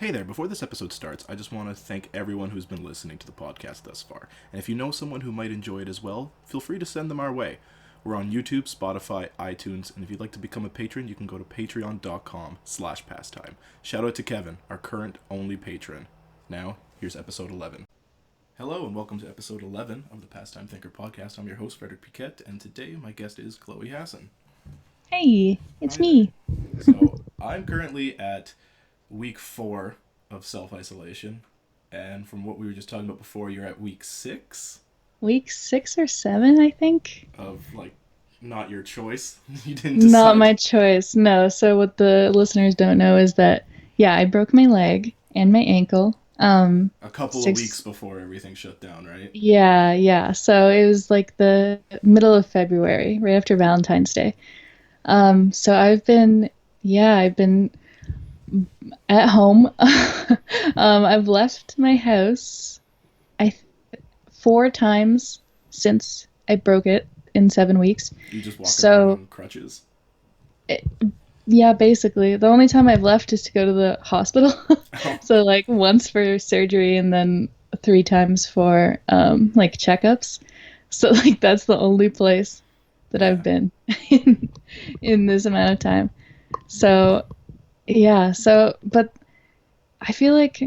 Hey there, before this episode starts, I just want to thank everyone who's been listening to the podcast thus far. And if you know someone who might enjoy it as well, feel free to send them our way. We're on YouTube, Spotify, iTunes, and if you'd like to become a patron, you can go to patreon.com/pastime. Shout out to Kevin, our current only patron. Now, here's episode 11. Hello and welcome to episode 11 of the Pastime Thinker podcast. I'm your host, Frederick Piquet, and today my guest is Chloe Hassan. Hey, it's Hi there. me. So, I'm currently at week 4 of self-isolation, and from what we were just talking about before, you're at week 6 Week 6 or 7, I think. of, not your choice. You didn't Not decide my choice. No. So what the listeners don't know is that, yeah, I broke my leg and my ankle. a couple of weeks Six. before everything shut down, right? Yeah. So it was like the middle of February, right after Valentine's Day. So I've been at home. I've left my house, I th 4 times since I broke it in 7 weeks. You just walking around So on crutches. it, yeah, basically. The only time I've left is to go to the hospital. Oh, So like once for surgery and then 3 times for like checkups. So like that's the only place that I've yeah. been in, in this amount of time. So yeah, but I feel like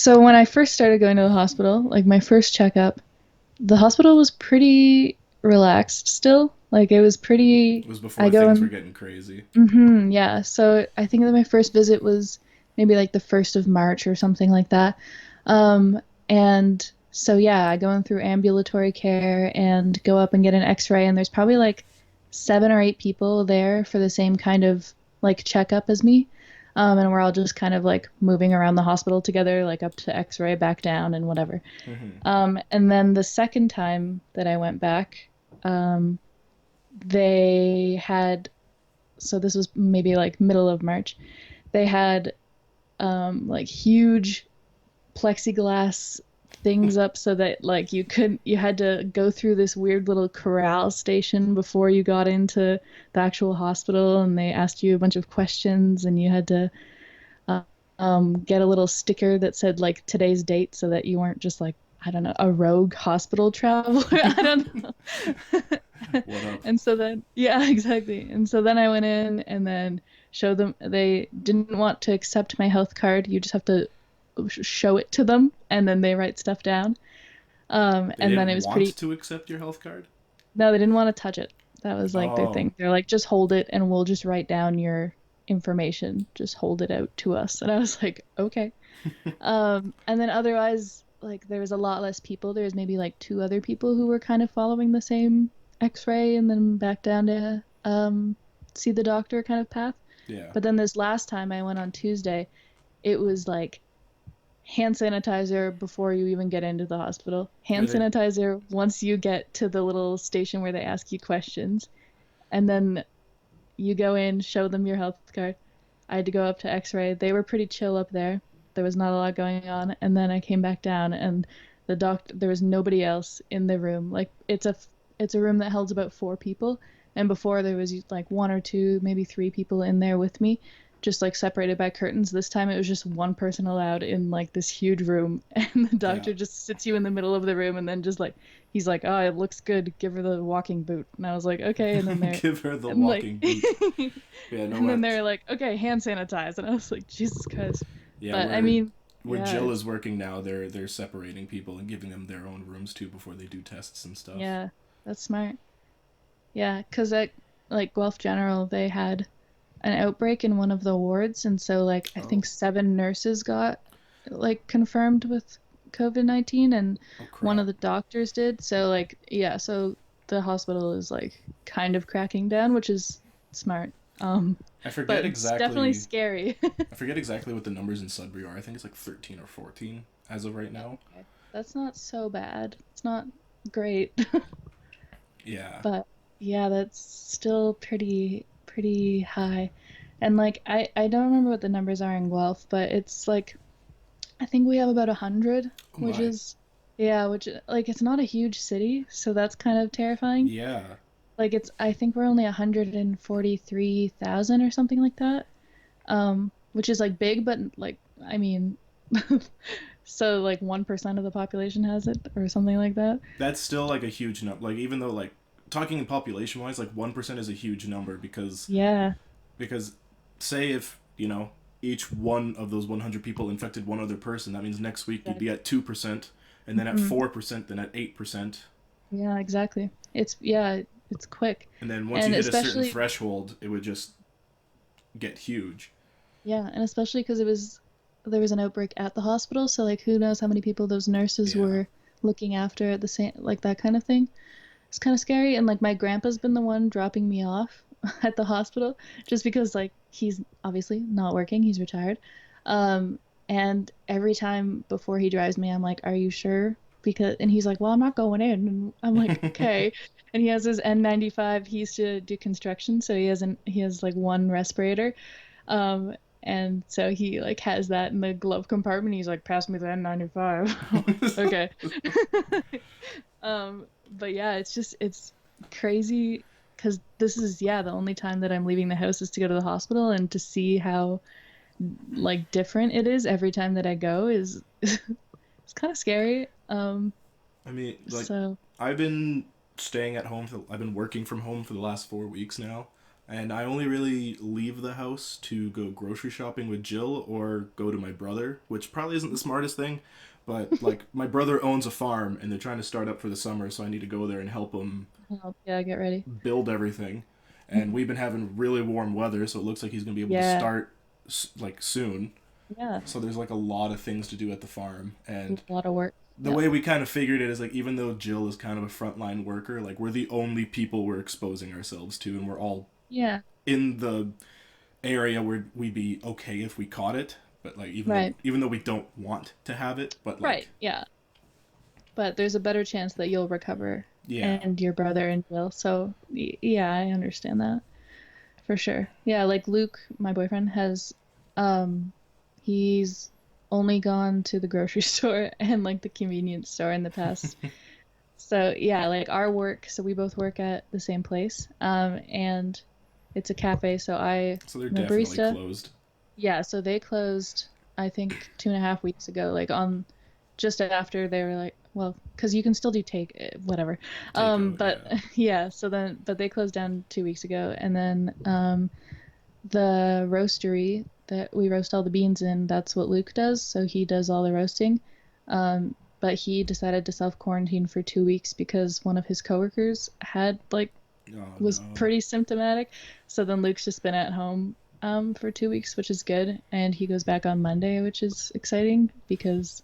when I first started going to the hospital, like my first checkup, the hospital was pretty relaxed still. Like it was pretty It was before I go things were in. getting crazy. Yeah. So I think that my first visit was maybe like the 1st of March or something like that. And so yeah, I go in through ambulatory care and go up and get an X-ray, and there's probably like 7 or 8 people there for the same kind of like checkup as me. And we're all just kind of like moving around the hospital together, like up to X-ray, back down, and whatever. Hmm. And then the second time that I went back, um, they had so this was maybe like middle of March. They had like huge plexiglass things up so that like you had to go through this weird little corral station before you got into the actual hospital, and they asked you a bunch of questions, and you had to uh, get a little sticker that said like today's date so that you weren't just like, I don't know, a rogue hospital traveler. I don't know. What up? And so then, yeah, exactly. And so then I went in and then showed them. They didn't want to accept my health card. You just have to show it to them, and then they write stuff down. They And then it didn't was want pretty. to accept your health card? No, they didn't want to touch it. That was like their Oh, thing. They're like, just hold it, and we'll just write down your information. Just hold it out to us. And I was like, okay. And then otherwise, like there was a lot less people. There was maybe like 2 other people who were kind of following the same X-ray and then back down to see the doctor kind of path. yeah. But then this last time I went on Tuesday, it was like hand sanitizer before you even get into the hospital, hand Really? sanitizer once you get to the little station where they ask you questions, and then you go in, show them your health card. I had to go up to X-ray. They were pretty chill up there. There was not a lot going on, and then I came back down, and there was nobody else in the room. Like it's a room that holds about 4 people, and before there was like 1 or 2, maybe 3 people in there with me, just like separated by curtains. This time it was just one person allowed in like this huge room, and the Yeah. doctor just sits you in the middle of the room, and then just like he's like, "Oh, it looks good. Give her the walking boot." And I was like, "Okay." And then they're Give her the and like walking boot. Yeah, no, and then what? they're like, "Okay, hand sanitize." And I was like, "Jesus Christ." Yeah, But I mean, where yeah, Jill is working now, they're separating people and giving them their own rooms too before they do tests and stuff. yeah, that's smart. Yeah, 'cause at like Guelph General, they had an outbreak in one of the wards, and so like I Oh, think 7 nurses got like confirmed with COVID-19, and oh one of crap! the doctors did. So like yeah, so the hospital is like kind of cracking down, which is smart. I forget But it's definitely exactly. scary. I forget exactly what the numbers in Sudbury are. I think it's like 13 or 14 as of right now. Okay. That's not so bad. It's not great. Yeah. But yeah, that's still pretty high. And like I don't remember what the numbers are in Guelph, but it's like I think we have about 100, Oh which my. is yeah, which like it's not a huge city, so that's kind of terrifying. Yeah. Like I think we're only 143,000 or something like that. Which is like big, but like I mean, so like 1% of the population has it or something like that. That's still like a huge number. Like even though like talking in population wise, like 1% is a huge number Yeah. because say if each one of those 100 people infected one other person, that means next week you'd be Exactly. at 2%, and then at Hmm. 4%, then at 8%, Yeah, exactly. It's quick. and then once you And hit a certain especially threshold, it would just get huge. yeah, and especially because there was an outbreak at the hospital, so like who knows how many people those nurses Yeah. were looking after at the same like that kind of thing. It's kind of scary, and like my grandpa's been the one dropping me off at the hospital just because like he's obviously not working, he's retired. Um and every time before he drives me, I'm like, "Are you sure?" Because and he's like, "Well, I'm not going in." And I'm like, "Okay." And he has his N95. He used to do construction, so he has like one respirator. Um, and so he like has that in the glove compartment. He's like, pass me the N95. I'm like, okay. But yeah, it's crazy because this is yeah the only time that I'm leaving the house is to go to the hospital and to see how like different it is every time that I go is it's kind of scary. I mean, like So I've been staying at home. I've been working from home for the last 4 weeks now, and I only really leave the house to go grocery shopping with Jill or go to my brother, which probably isn't the smartest thing. But like my brother owns a farm, and they're trying to start up for the summer, so I need to go there and help him yeah, get ready. build everything. And Mhm. we've been having really warm weather, so it looks like he's gonna be able to Yeah, start like soon. yeah, So there's like a lot of things to do at the farm, a and lot of work. the Yeah, way we kind of figured it is like even though Jill is kind of a frontline worker, like we're the only people we're exposing ourselves to, and we're all yeah, in the area where we'd be okay if we caught it. But like right, even though we don't want to have it, but right, like yeah. But there's a better chance that you'll recover yeah, and your brother and Jill. So yeah, I understand that for sure. Yeah, like Luke, my boyfriend has um he's only gone to the grocery store and like the convenience store in the past. So yeah, like our work, so we both work at the same place. And it's a cafe, so so they're I'm a definitely barista. closed. Yeah, so they closed, I think 2.5 weeks ago, like on just after they were like, well, because you can still do take whatever. Takeout, But yeah. yeah, so then, but they closed down 2 weeks ago, and then the roastery that we roast all the beans in, that's what Luke does. So he does all the roasting. But he decided to self quarantine for 2 weeks because one of his coworkers had like Oh was no. pretty symptomatic. So then Luke's just been at home for 2 weeks, which is good. And he goes back on Monday, which is exciting because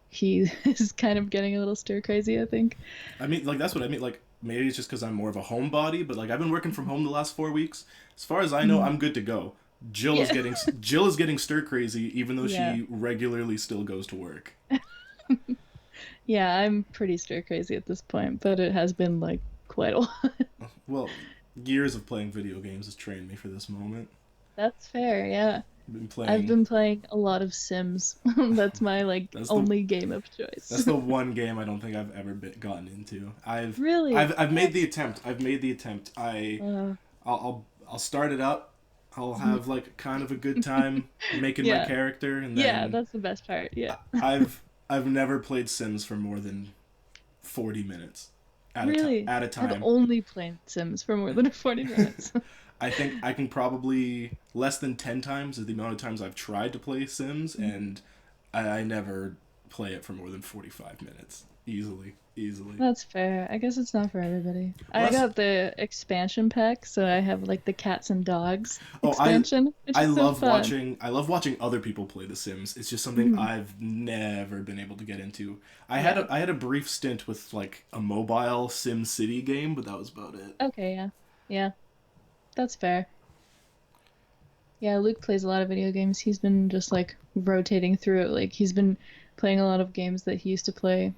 he is kind of getting a little stir crazy, I think. I mean, like that's what I mean. Like maybe it's just because I'm more of a homebody, but like I've been working from home the last 4 weeks. As far as I know, Mhm. I'm good to go. Yeah. Jill is getting stir crazy, even though Yeah. she regularly still goes to work. Yeah, I'm pretty stir crazy at this point, but it has been like quite a while. Well, years of playing video games has trained me for this moment. That's fair, yeah. I've been I've playing. been playing a lot of Sims. That's my like That's the only game of choice. that's the one game I don't think I've ever gotten into. Really? I've made What? the attempt. I've made the attempt. Uh, I'll start it up. I'll mhm. have like kind of a good time making my Yeah. character, and Yeah, then that's the best part. Yeah. I've never played Sims for more than 40 minutes Really? at a I've time. only played Sims for more than 40 minutes. I think I can probably less than 10 times is the amount of times I've tried to play Sims, and I never play it for more than 45 minutes. Easily, easily. That's fair. I guess it's not for everybody. Well, I that's got the expansion pack, so I have like the cats and dogs oh expansion, which is so fun. I love watching other people play The Sims. It's just something Mhm. I've never been able to get into. Yeah. I had a brief stint with like a mobile Sim City game, but that was about it. Okay, yeah. Yeah, that's fair. Yeah, Luke plays a lot of video games. He's been just like rotating through it. Like he's been playing a lot of games that he used to play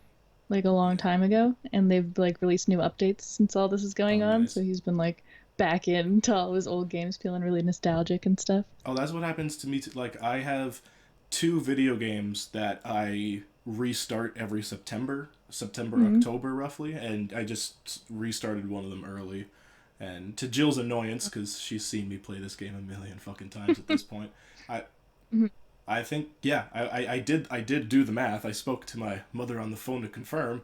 like a long time ago, and they've like released new updates since all this is going Oh, on. So nice. he's been like back into all his old games, feeling really nostalgic and stuff. Oh, that's what happens to me. Like I have two video games that I restart every September, Hmm. October roughly, and I just restarted one of them early. And to Jill's annoyance, because she's seen me play this game a million fucking times at this point, I I think yeah, I did do the math. I spoke to my mother on the phone to confirm.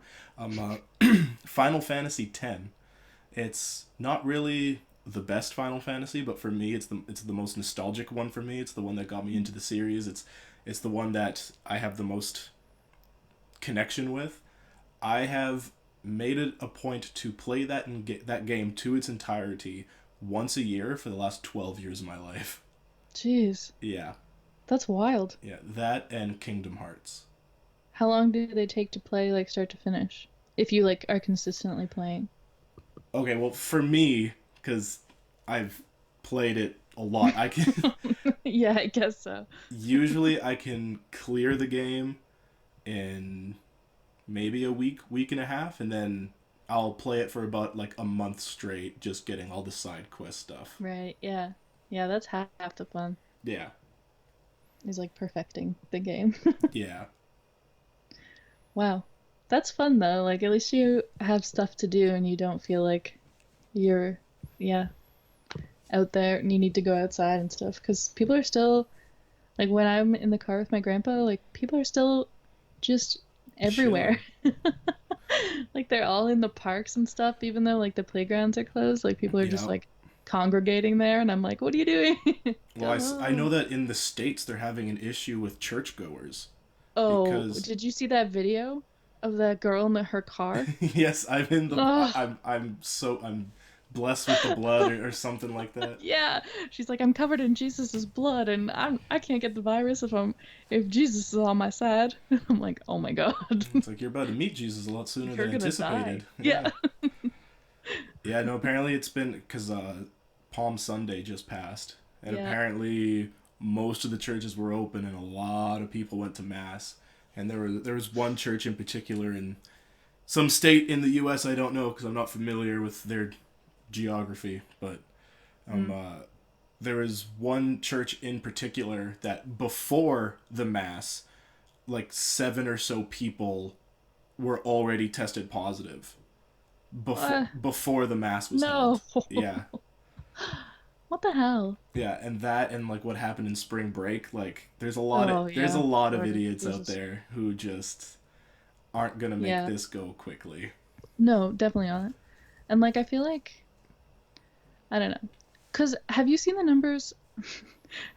Final Fantasy X. It's not really the best Final Fantasy, but for me, it's the most nostalgic one for me. It's the one that got me into the series. It's the one that I have the most connection with. I have made it a point to play that game to its entirety once a year for the last 12 years of my life. Jeez, Yeah, that's wild. yeah, that and Kingdom Hearts. How long do they take to play, like start to finish? If you like are consistently playing. Okay, well, for me, because I've played it a lot, I can Yeah, I guess so. usually I can clear the game in maybe a week, week and a half, and then I'll play it for about like a month straight, just getting all the side quest stuff. Right, yeah. Yeah, that's half the fun, Yeah, is like perfecting the game. yeah, Wow. That's fun though. Like at least you have stuff to do and you don't feel like you're, yeah, out there and you need to go outside and stuff. Because people are still, like when I'm in the car with my grandpa, like people are still just everywhere. chilling. Like they're all in the parks and stuff, even though like the playgrounds are closed. Like people are just Yeah. like congregating there, and I'm like, what are you doing? Well, Go I know home. that in the States they're having an issue with churchgoers Oh, because did you see that video of that girl in her car? yes, Oh, I'm blessed with the blood or something like that. yeah. She's like, I'm covered in Jesus's blood, and I can't get the virus if Jesus is on my side. I'm like, oh my God, It's like you're about to meet Jesus a lot sooner you're than gonna die. anticipated. Yeah. Yeah. Yeah, no, apparently it's been because Palm Sunday just passed, and Yeah. apparently most of the churches were open, and a lot of people went to mass. And there was one church in particular in some state in the U.S. I don't know because I'm not familiar with their geography, but um, Mm. uh, there was one church in particular that before the mass, like seven or so people were already tested positive before the mass was No. held. Yeah, What the hell? yeah, and that and like what happened in spring break, like Oh there's a yeah. lot of Lord idiots out Jesus. there who just aren't gonna make Yeah. this go quickly. No, definitely not. And like I feel like I don't know. 'Cause have you seen the numbers?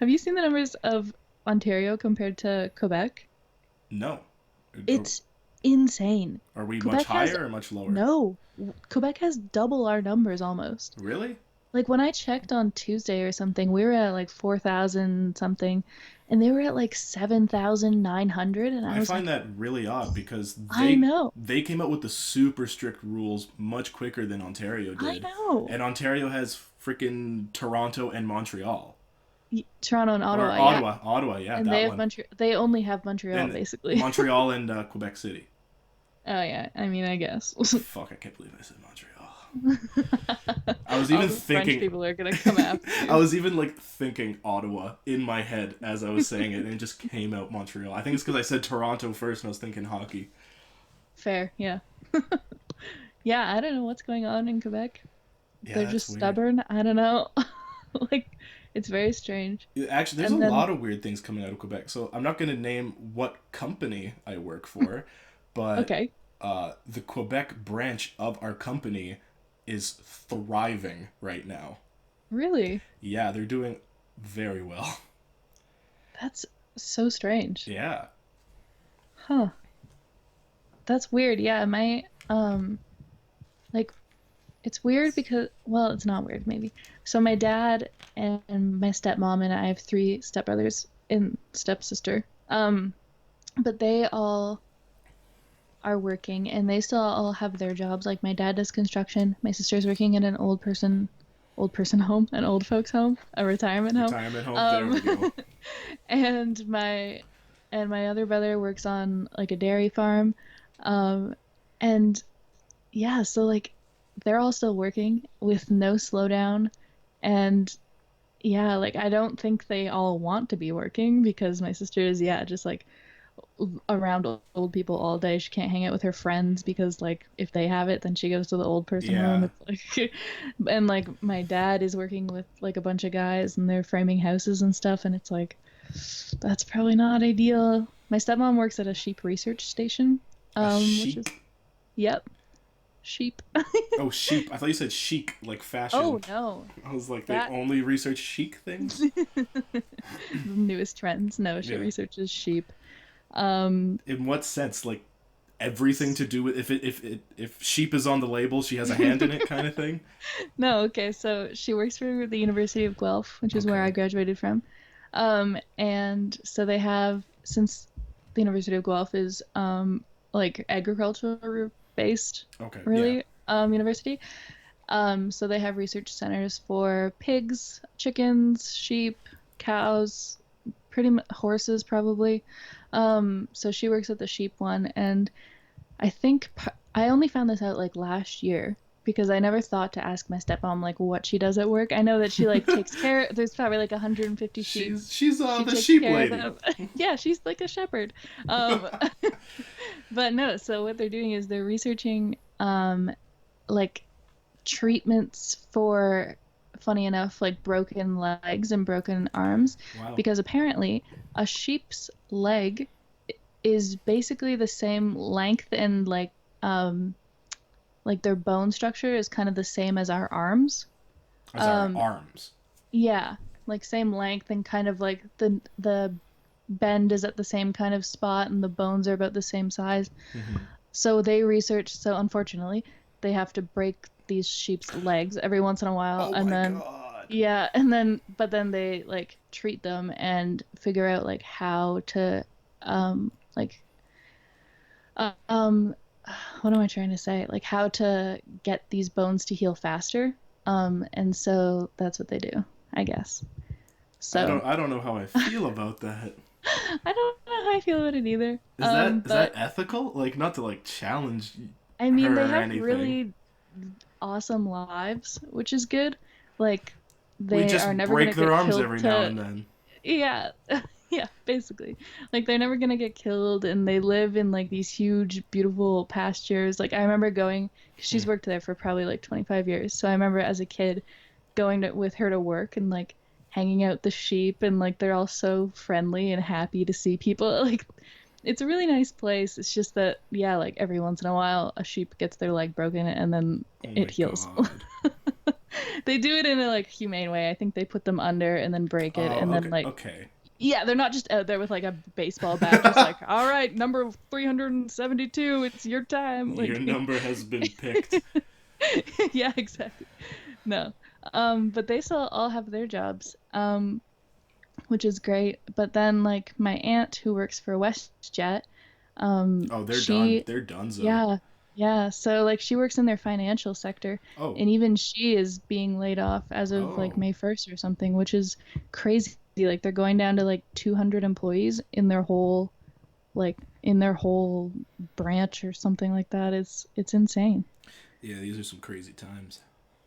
Have you seen the numbers of Ontario compared to Quebec? No, are, It's insane. are we much Quebec has higher or much lower? no. Quebec has double our numbers almost. Really? Like when I checked on Tuesday or something, we were at like 4,000 something, and they were at like 7,900, and I I was find like, that really odd because I know. they came out with the super strict rules much quicker than Ontario I did, know. and Ontario has freaking Toronto and Montreal Toronto and or Ottawa, yeah. Ottawa, yeah, And that one, They only have Montreal and basically. Montreal and Quebec City. Oh yeah, I mean, I guess. Fuck, I can't believe I said Montreal. I was All even the French thinking, people are gonna come after I you. was even like thinking Ottawa in my head as I was saying it, and it just came out Montreal. I think it's because I said Toronto first, and I was thinking hockey. Fair, yeah. Yeah, I don't know what's going on in Quebec. Yeah, They're that's just weird. stubborn. I don't know. Like, it's very strange. Actually, there's a And then, lot of weird things coming out of Quebec. So I'm not going to name what company I work for, but okay, the Quebec branch of our company is thriving right now. really? Yeah, they're doing very well. That's so strange. Yeah. Huh. That's weird. Yeah, like it's weird because well, it's not weird maybe. So my dad and my stepmom and I have three stepbrothers and stepsister. But they all are working and they still all have their jobs. Like my dad does construction. My sister's working at an old person home, an old folks home, a retirement home. Retirement home. There we Um, go. and my other brother works on like a dairy farm. Um, and yeah, so like they're all still working with no slowdown. And yeah, like I don't think they all want to be working because my sister is, yeah, just like around old people all day. She can't hang out with her friends because like if they have it, then she goes to the old person home. Yeah. It's like and like my dad is working with like a bunch of guys and they're framing houses and stuff and it's like That's probably not ideal. My stepmom works at a sheep research station, A which is, sheep? yep, sheep. Oh, sheep. I thought you said chic, like fashion. Oh no, I was like, they that only research chic things? the newest trends. No, she Yeah. researches sheep. Um, In what sense? Like everything to do with if sheep is on the label, she has a hand in it, kind of thing. no, okay, so she works for the University of Guelph, which is where I Okay. graduated from. And so they have, since the University of Guelph is like agriculture based, Okay. Yeah. really, university. So they have research centers for pigs, chickens, sheep, cows, pretty much horses probably. So she works at the sheep one, and I only found this out like last year because I never thought to ask my stepmom like what she does at work. I know that she like takes care. There's probably like 150 sheep. She's She the takes sheep care of lady. them. Yeah, she's like a shepherd. Um, but no, so what they're doing is they're researching like treatments for, funny enough, like broken legs and broken arms, Wow. because apparently a sheep's leg is basically the same length and like their bone structure is kind of the same as our arms. As our Um, arms. yeah, like same length, and kind of like the bend is at the same kind of spot and the bones are about the same size. Hmm. So they research, so unfortunately, they have to break these sheep's legs every once in a while, Oh and my then god. yeah, and then but then they like treat them and figure out like how to like um what am I trying to say? Like how to get these bones to heal faster. And so that's what they do, I guess. So I don't know how I feel about that. I don't know how I feel about it either. Is that But ethical? Like not to like challenge I mean, they her or have anything. really awesome lives, which is good. Like We they are just never break gonna their get arms killed every now to, and then. yeah, yeah, basically. Like they're never gonna get killed, and they live in like these huge, beautiful pastures. Like I remember going, 'cause Hmm. she's worked there for probably like 25 years. So I remember as a kid going with her to work and like hanging out the sheep, and like they're all so friendly and happy to see people. Like it's a really nice place. It's just that, yeah, like every once in a while a sheep gets their leg broken and then Oh it my heals. god. They do it in a like humane way. I think they put them under and then break it, Oh, and then okay, like, okay. yeah, they're not just out there with like a baseball bat just like, all right, number 372, it's your time. Your Like number has been picked. yeah, exactly. No. But they still all have their jobs. Which is great. But then like my aunt who works for WestJet, Oh, they're done. she, They're donezo. yeah, yeah. So like she works in their financial sector, Oh, and even she is being laid off as of like oh. May 1st or something, which is crazy. Like they're going down to like 200 employees in their whole branch or something like that. It's insane. Yeah, these are some crazy times.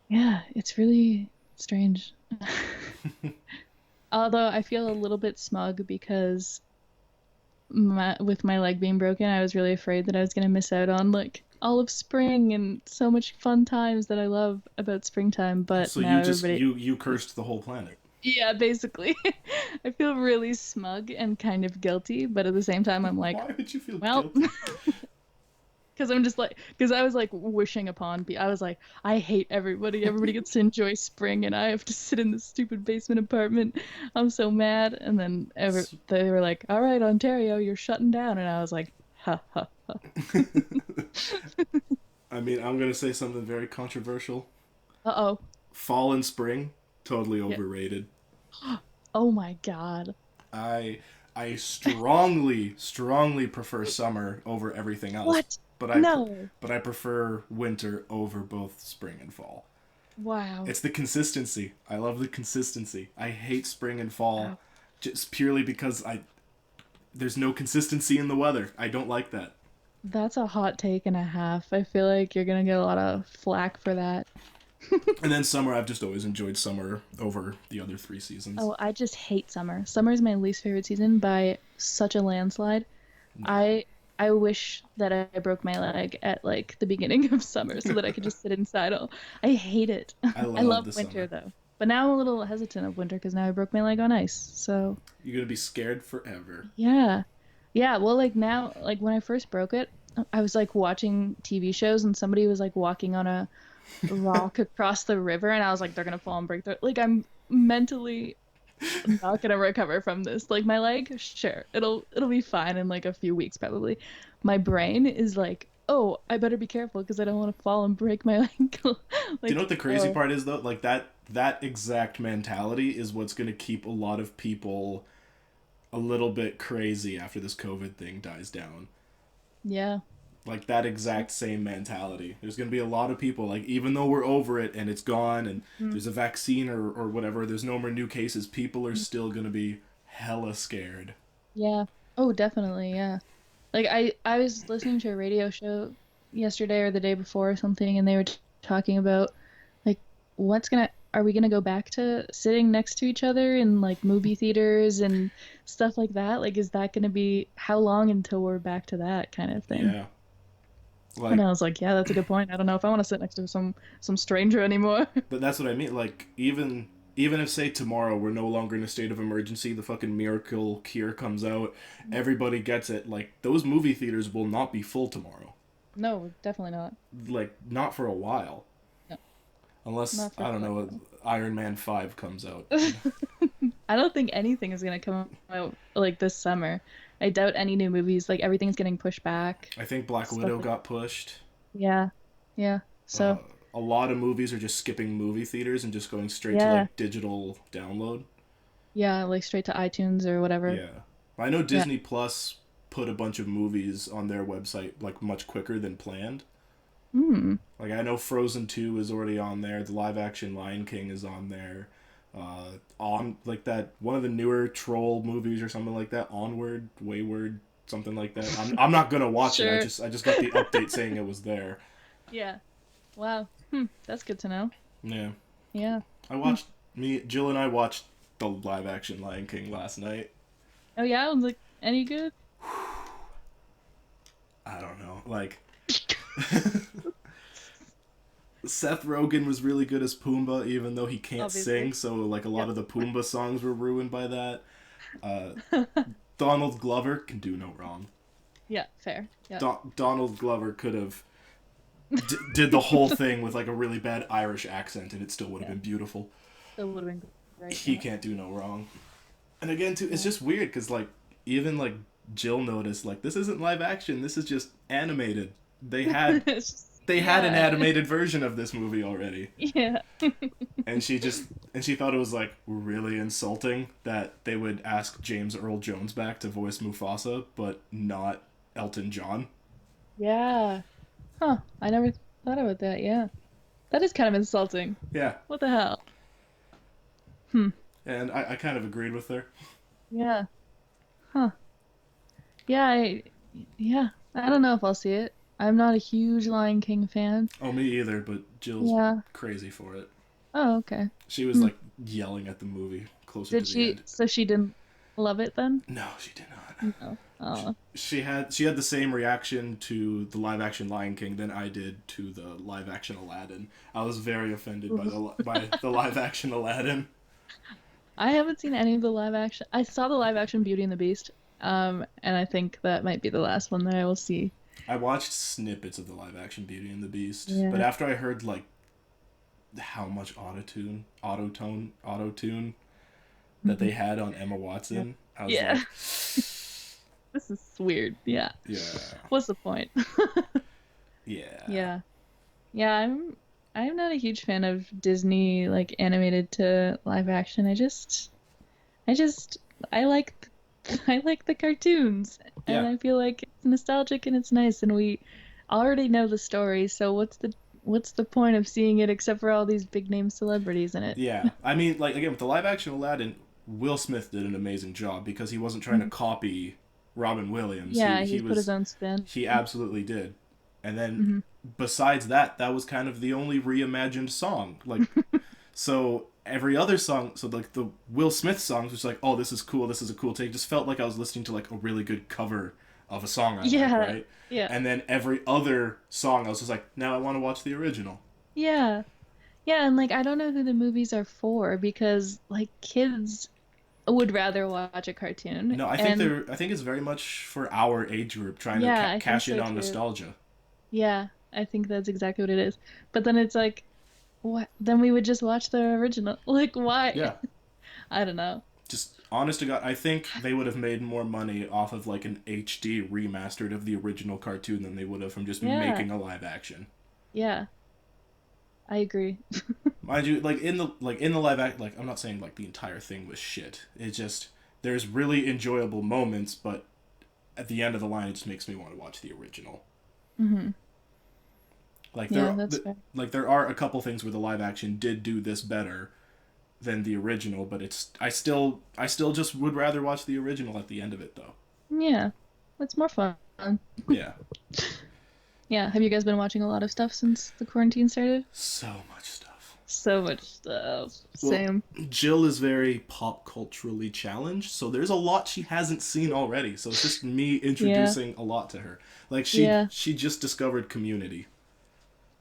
Yeah, it's really strange. Although I feel a little bit smug because with my leg being broken, I was really afraid that I was going to miss out on like all of spring and so much fun times that I love about springtime. But So now you just everybody, you cursed the whole planet. yeah, basically, I feel really smug and kind of guilty, but at the same time, I'm like, Why would you feel well, guilty? because I'm just like, because I was like wishing upon, I was like, I hate everybody. Everybody gets to enjoy spring, and I have to sit in this stupid basement apartment. I'm so mad. And then they were like, all right, Ontario, you're shutting down. And I was like, ha ha ha. I mean, I'm gonna say something very controversial. Uh-oh. Fall and spring, totally Yeah. overrated. Oh my God. I I strongly prefer summer over everything else. What? But No. but I prefer winter over both spring and fall. Wow. It's the consistency. I love the consistency. I hate spring and fall Wow. just purely because I there's no consistency in the weather. I don't like that. That's a hot take and a half. I feel like you're gonna get a lot of flack for that. And then summer, I've just always enjoyed summer over the other three seasons. Oh, I just hate summer. Summer is my least favorite season by such a landslide. No, I I wish that I broke my leg at like the beginning of summer so that I could just sit inside all. I hate it. I I love love the winter summer. though. But now I'm a little hesitant of winter because now I broke my leg on ice. So You're gonna be scared forever. yeah. Yeah, well, like now, like when I first broke it, I was like watching TV shows and somebody was like walking on a rock across the river and I was like, they're gonna fall and break their like I'm mentally not gonna recover from this. Like my leg, sure, it'll be fine in like a few weeks probably. My brain is like, oh, I better be careful because I don't want to fall and break my ankle. Do you know Like, what the crazy oh, part is though? Like that exact mentality is what's gonna keep a lot of people a little bit crazy after this COVID thing dies down. yeah. Like that exact same mentality. There's gonna be a lot of people like even though we're over it and it's gone and Mm, there's a vaccine or whatever, there's no more new cases, people are mm, still gonna be hella scared. yeah. Oh, definitely, yeah. Like I was listening to a radio show yesterday or the day before or something, and they were talking about like what's gonna are we gonna go back to sitting next to each other in like movie theaters and stuff like that? Like, is that gonna be how long until we're back to that kind of thing? Yeah. And Like I was like, yeah, that's a good point. I don't know if I want to sit next to some stranger anymore. but that's what I mean. Like even if say tomorrow we're no longer in a state of emergency, the fucking miracle cure comes out, everybody gets it. Like those movie theaters will not be full tomorrow. No, definitely not. Like not for a while, No, unless not for I don't a know, while. Iron Man 5 comes out. I don't think anything is gonna come out like this summer. I doubt any new movies. Like everything's getting pushed back. I think Black Stuff Widow like got pushed. yeah, yeah. Uh, So a lot of movies are just skipping movie theaters and just going straight to yeah, like digital download. yeah, like straight to iTunes or whatever. Yeah, I know Yeah. Disney Plus put a bunch of movies on their website like much quicker than planned. Hmm. Like I know Frozen 2 is already on there. The live action Lion King is on there. On like that one of the newer Troll movies or something like that. Onward, Wayward, something like that. I'm not gonna watch it. Sure. I just got the update saying it was there. Yeah. Wow. That's good to know. Yeah, Yeah. I Hmm. watched me Jill and I watched the live action Lion King last night. Oh yeah. I was like, any good? I don't know, like Seth Rogen was really good as Pumbaa, even though he can't Obviously. sing. So like a lot Yep. of the Pumbaa songs were ruined by that. Uh, Donald Glover can do no wrong. Yeah. Fair. Yeah. Donald Glover could have did the whole thing with like a really bad Irish accent, and it still would have Yeah. been beautiful. That would have been great. He Yeah. can't do no wrong. And again, too, it's Yeah. just weird because like even like Jill noticed like this isn't live action. This is just animated. They had It's just, they had an yeah. animated version of this movie already, Yeah. and she thought it was like really insulting that they would ask James Earl Jones back to voice Mufasa, but not Elton John. Yeah. Huh. I never thought about that. Yeah. That is kind of insulting. Yeah, What the hell? Hmm. and I kind of agreed with her. Yeah. Huh. Yeah, yeah. I don't know if I'll see it. I'm not a huge Lion King fan. Oh, me either, but Jill's Yeah. crazy for it. Oh, okay. She was Hmm. like yelling at the movie closer to Did the she, end. so she didn't love it then? No, she did not. No. Oh. She had the same reaction to the live action Lion King than I did to the live action Aladdin. I was very offended by the live action Aladdin. I haven't seen any of the live action. I saw the live action Beauty and the Beast. And I think that might be the last one that I will see. I watched snippets of the live action Beauty and the Beast, but Yeah. after I heard like how much auto tune that they Mhm. had on Emma Yeah. Watson, I was Yeah. like, This is weird. Yeah. yeah, What's the point? yeah, Yeah. Yeah, I'm not a huge fan of Disney like animated to live action. I just I like I like the cartoons and yeah. I feel like it's nostalgic and it's nice and we already know the story, so what's the point of seeing it except for all these big name celebrities in it? Yeah, I mean, like again with the live action Aladdin, Will Smith did an amazing job because he wasn't trying to Mhm. copy Robin Williams. Yeah, He he's put his was own spin. he absolutely did. And then Hmm. besides that, that was kind of the only reimagined song. Like so every other song, so like the Will Smith songs was like, oh, this is cool, this is a cool take. Just felt like I was listening to like a really good cover of a song I like, Yeah. right? Yeah. And then every other song, I was just like, now I want to watch the original. Yeah. Yeah, and like I don't know who the movies are for because like kids would rather watch a cartoon. No, And I think it's very much for our age group trying to yeah, I think cash in so on too. nostalgia. Yeah, I think that's exactly what it is. But then it's like, what? Then we would just watch the original. Like, why? Yeah, I don't know. just honest to God, I think they would have made more money off of like an HD remastered of the original cartoon than they would have from just Yeah, making a live action. yeah, I agree. Mind you, like in the live act, like I'm not saying like the entire thing was shit. It's just there's really enjoyable moments, but at the end of the line, it just makes me want to watch the original. Hmm. Like Yeah, that's fair. there are a couple things where the live action did do this better than the original, but it's I still just would rather watch the original at the end of it though. Yeah, it's more fun. Yeah, Yeah, have you guys been watching a lot of stuff since the quarantine started? so much stuff. So much stuff. Well, Same. Jill is very pop culturally challenged, so there's a lot she hasn't seen already. So it's just me Yeah, introducing a lot to her. Like yeah. she just discovered Community.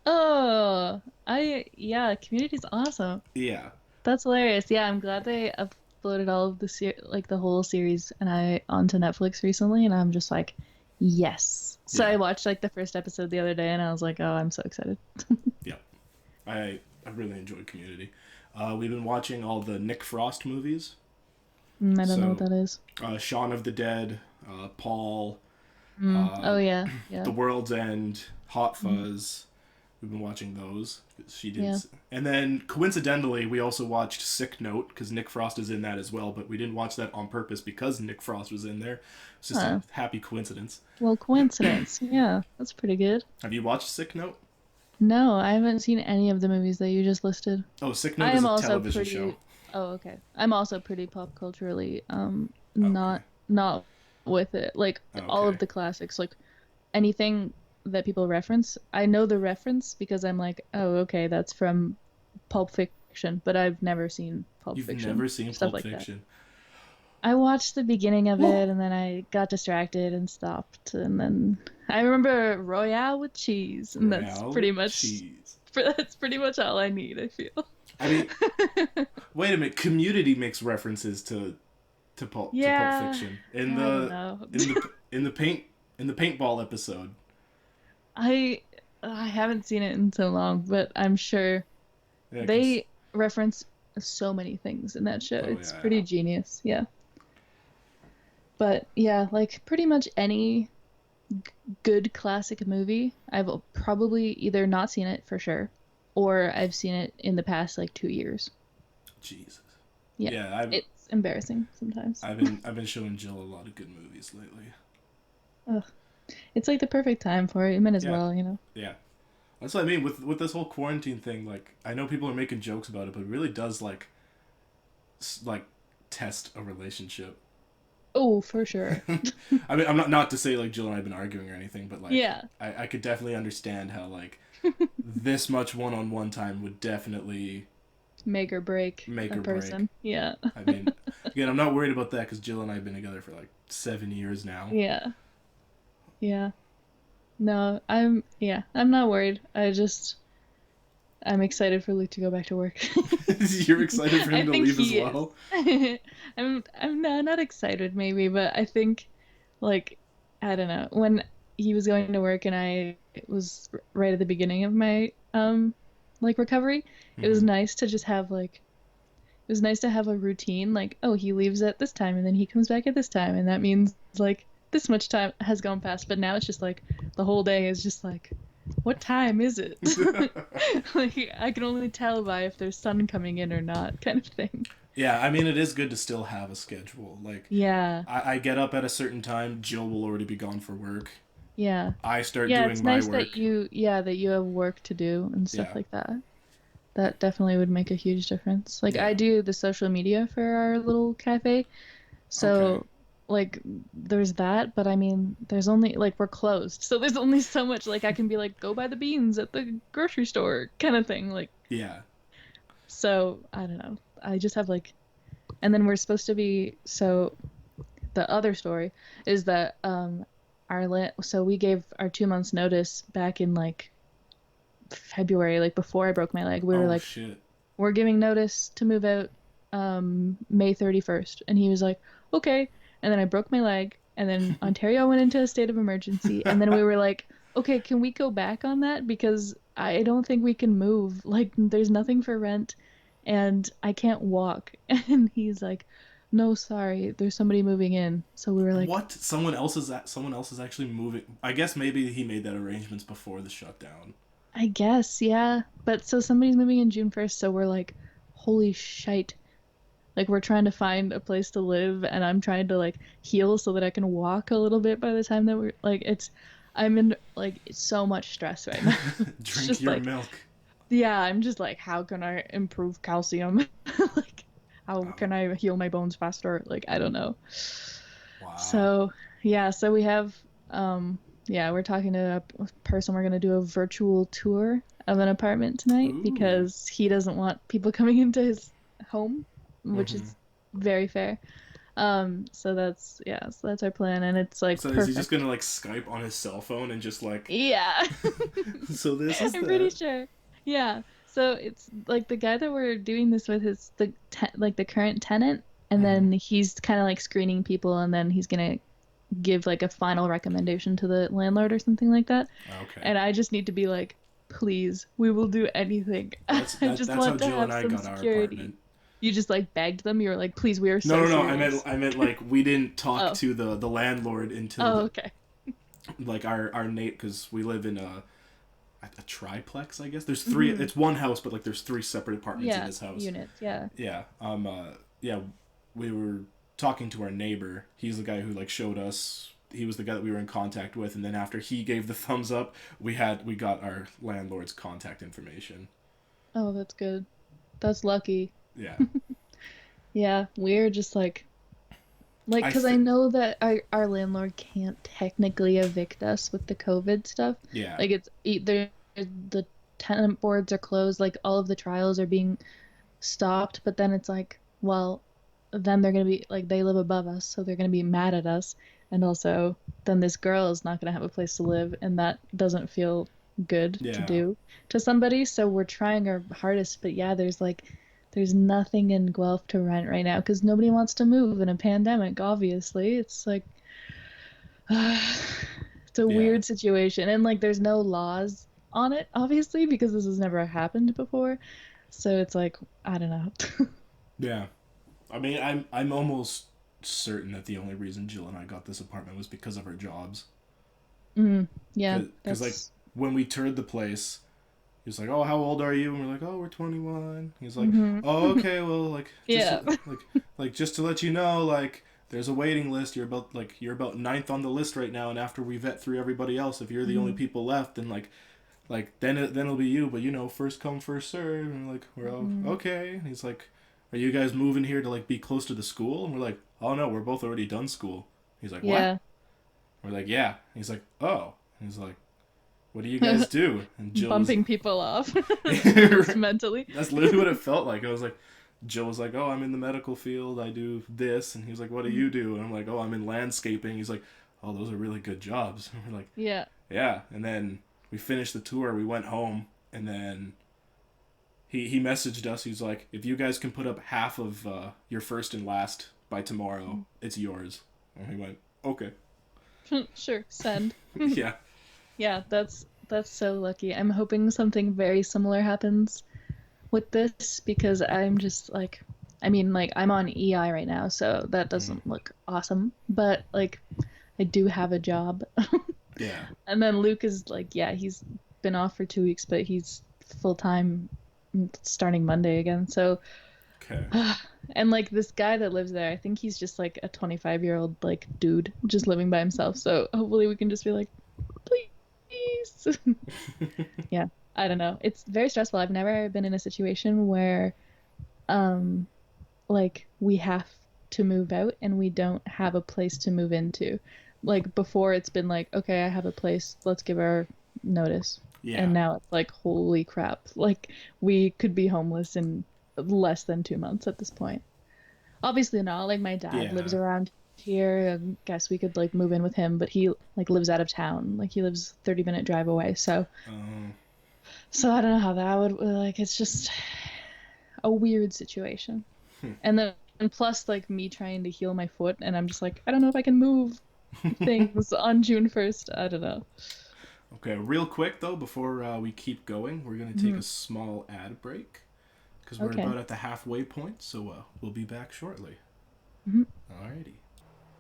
Oh, yeah, Community's awesome. Yeah, That's hilarious. Yeah, I'm glad they uploaded all of the like the whole series and I onto Netflix recently, and I'm just like, yes. So yeah, I watched like the first episode the other day, and I was like, oh, I'm so excited. yeah. I really enjoyed Community. We've been watching all the Nick Frost movies. I don't know what So, that is. Shaun of the Dead, Paul, Oh yeah, yeah, The World's End, Hot mm, Fuzz. We've been watching those. She yeah. didn't. And then coincidentally, we also watched Sick Note because Nick Frost is in that as well. But we didn't watch that on purpose because Nick Frost was in there. It's just a Huh. happy coincidence. Well, coincidence. Yeah, that's pretty good. Have you watched Sick Note? No, I haven't seen any of the movies that you just listed. Oh, Sick I Note is am a also television show. pretty. Oh, okay. I'm also pretty pop culturally Okay. not with it. Like all Okay. of the classics, like anything that people reference, I know the reference because I'm like, oh, okay, that's from Pulp Fiction, but I've never seen Pulp You've Fiction, never seen stuff Pulp like that. Fiction. I watched the beginning of Woo! it and then I got distracted and stopped. And then I remember Royale with cheese, and Royale with cheese. that's pretty much all I need, I feel. I mean, wait a minute. Community makes references to Pulp Yeah, Fiction I don't know. in the paintball episode. I I haven't seen it in so long, but I'm sure Yeah, cause they reference so many things in that show. oh It's yeah, pretty genius. Yeah. But yeah, like pretty much any good classic movie, I've probably either not seen it for sure, or I've seen it in the past like 2 years. Jesus. Yeah. Yeah, It's embarrassing sometimes. I've been showing Jill a lot of good movies lately. Ugh. It's like the perfect time for it. You might as Yeah, well, you know. yeah. That's what I mean with this whole quarantine thing. Like, I know people are making jokes about it, but it really does like test a relationship. Oh, for sure. I mean, I'm not to say like Jill and I have been arguing or anything, but like Yeah. I could definitely understand how like this much one-on-one time would definitely Make or break make a or break. person. Yeah. I mean, again, I'm not worried about that because Jill and I have been together for like 7 years now. Yeah. Yeah. No, I'm not worried. I'm excited for Luke to go back to work. You're excited for I him to think leave as he is. well? I'm not excited maybe, but I think like I don't know, when he was going to work and I was right at the beginning of my like recovery, it was Mm-hmm. nice to just have like it was nice to have a routine like, oh, he leaves at this time and then he comes back at this time and that means like this much time has gone past, but now it's just like the whole day is just like what time is it? Like I can only tell by if there's sun coming in or not, kind of thing. Yeah, I mean, it is good to still have a schedule. Like, Yeah, I get up at a certain time, Jill will already be gone for work. yeah, I start yeah. doing It's my nice that work. that you have work to do and stuff Yeah, like that. That definitely would make a huge difference. Like I yeah. do the social media for our little cafe, Okay. so like there's that, but I mean, there's only like we're closed, so there's only so much like I can be like go buy the beans at the grocery store kind of thing. Like Yeah. so I don't know. I just have like and then we're supposed to be so the other story is that so we gave our 2 months notice back in like February, like before I broke my leg. We were Oh like, shit. we're giving notice to move out May 31st. And he was like, okay. And then I broke my leg. And then Ontario went into a state of emergency. And then we were like, okay, can we go back on that? Because I don't think we can move. Like, there's nothing for rent and I can't walk. And he's like, no, sorry, there's somebody moving in. So we were like, What? Someone else is actually moving. I guess maybe he made that arrangements before the shutdown. I guess, yeah. But so somebody's moving in June 1st. So we're like, holy shite. Like we're trying to find a place to live and I'm trying to like heal so that I can walk a little bit by the time that we're like I'm in like so much stress right now. It's Drink just your like milk. yeah, I'm just like how can I improve calcium? Like how Oh, can I heal my bones faster? Like I don't know. wow. So, yeah, so we have yeah, we're talking to a person. We're going to do a virtual tour of an apartment tonight Ooh. because he doesn't want people coming into his home, which Mm-hmm. is very fair. So that's yeah, so that's our plan and it's like So is he just perfect. gonna like Skype on his cell phone and just like? Yeah. So this is I'm pretty that. sure. Yeah. So it's like the guy that we're doing this with is like the current tenant and Mm-hmm. then he's kind of like screening people and then he's gonna give like a final recommendation to the landlord or something like that. Okay. And I just need to be like, please, we will do anything. I just That's how want to Jill and have I some got our security. apartment. You just like begged them. You were like, please, we are No, so no, no. serious. I meant like we didn't talk Oh, to the landlord until oh, okay. like our Nate because we live in a triplex. I guess there's three. Hmm. It's one house, but like there's three separate apartments in Yeah, this house. units. Yeah. Yeah. Yeah. We were talking to our neighbor. He's the guy who like showed us. He was the guy that we were in contact with, and then after he gave the thumbs up, we got our landlord's contact information. Oh, that's good. That's lucky. Yeah. Yeah, we're just like, I because I think. know that our landlord can't technically evict us with the COVID stuff. Yeah. Like it's either the tenant boards are closed, like all of the trials are being stopped, but then it's like, well, then they're gonna be like they live above us, so they're gonna be mad at us, and also then this girl is not gonna have a place to live, and that doesn't feel good to Yeah. do to somebody. So we're trying our hardest, but yeah, there's nothing in Guelph to rent right now because nobody wants to move in a pandemic. Obviously, it's like it's a Yeah. weird situation, and like there's no laws on it, obviously, because this has never happened before. So it's like I don't know. Yeah. I mean, I'm almost certain that the only reason Jill and I got this apartment was because of our jobs. Mm, yeah, Cause like that's when we toured the place, he was like, "Oh, how old are you?" And we're like, "Oh, we're 21." He's like, hmm "Oh, okay. Well, like yeah. just to let you know, like there's a waiting list. You're about ninth on the list right now, and after we vet through everybody else, if you're the only hmm people left, then then it'll be you. But first come, first serve." And we're like, "We're all hmm okay." And he's like, "Are you guys moving here to like be close to the school?" And we're like, "Oh no, we're both already done school." He's like, "What?" Yeah. We're like, "Yeah." And he's like, "Oh." And he's like, "What do you guys do?" And Jill was, Bumping people off just that's mentally. literally what it felt like. I was like, Jill was like, "Oh, I'm in the medical field. I do this," and he was like, "What do you do?" And I'm like, "Oh, I'm in landscaping." He's like, "Oh, those are really good jobs." And we're like, Yeah. "Yeah." And then we finished the tour. We went home, and then he messaged us. He's like, "If you guys can put up half of your first and last by tomorrow, it's yours." And we went, "Okay." Sure, send. Yeah. Yeah, that's so lucky. I'm hoping something very similar happens with this because I'm just like I mean like I'm on EI right now, so that Mm. doesn't look awesome, but like I do have a job. Yeah. And then Luke is like, yeah, he's been off for 2 weeks, but he's full time starting Monday again. So, Okay. and like this guy that lives there, I think he's just like a 25-year-old like dude just living by himself. So hopefully we can just be like, please. Yeah, I don't know. It's very stressful. I've never been in a situation where um like we have to move out and we don't have a place to move into. Like before it's been like, okay, I have a place, let's give our notice. And Yeah. now it's like, holy crap. Like we could be homeless in less than 2 months at this point. Obviously not. Like my dad lives Yeah. around here. I guess we could like move in with him, but he like lives out of town. Like he lives 30-minute drive away. So Um, So I don't know how that would like. It's just a weird situation. And then and plus like me trying to heal my foot, and I'm just like, I don't know if I can move things on June 1st. I don't know. Okay, real quick though, before we keep going, we're gonna take Hmm. a small ad break because we're Okay. about at the halfway point. So we'll be back shortly. Hmm. Alrighty.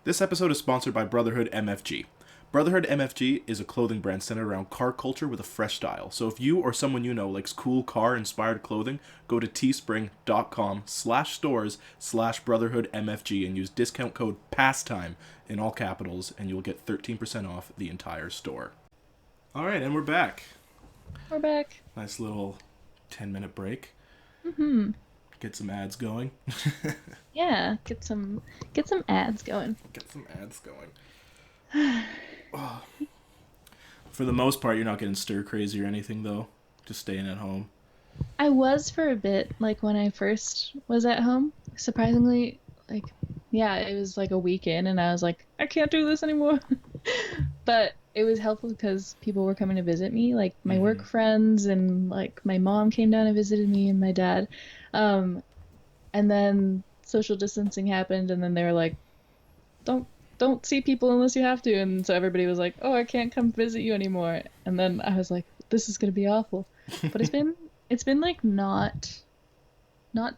This episode is sponsored by Brotherhood MFG. Brotherhood MFG is a clothing brand centered around car culture with a fresh style. So if you or someone you know likes cool car-inspired clothing, go to teespring.com/stores/Brotherhood MFG and use discount code PASTIME in all capitals, and you'll get 13% off the entire store. Alright, and we're back. We're back. Nice little 10-minute break. Hmm. Get some ads going. Yeah, get some ads going. Get some ads going. For the most part, you're not getting stir crazy or anything, though. Just staying at home. I was for a bit, like when I first was at home. Surprisingly, like, yeah, it was like a weekend, and I was like, I can't do this anymore. But it was helpful because people were coming to visit me, like my Mm-hmm. work friends, and like my mom came down and visited me, and my dad. Um, and then social distancing happened, and then they were like, don't don't see people unless you have to, and so everybody was like, oh, I can't come visit you anymore. And then I was like, this is gonna be awful. But it's been like not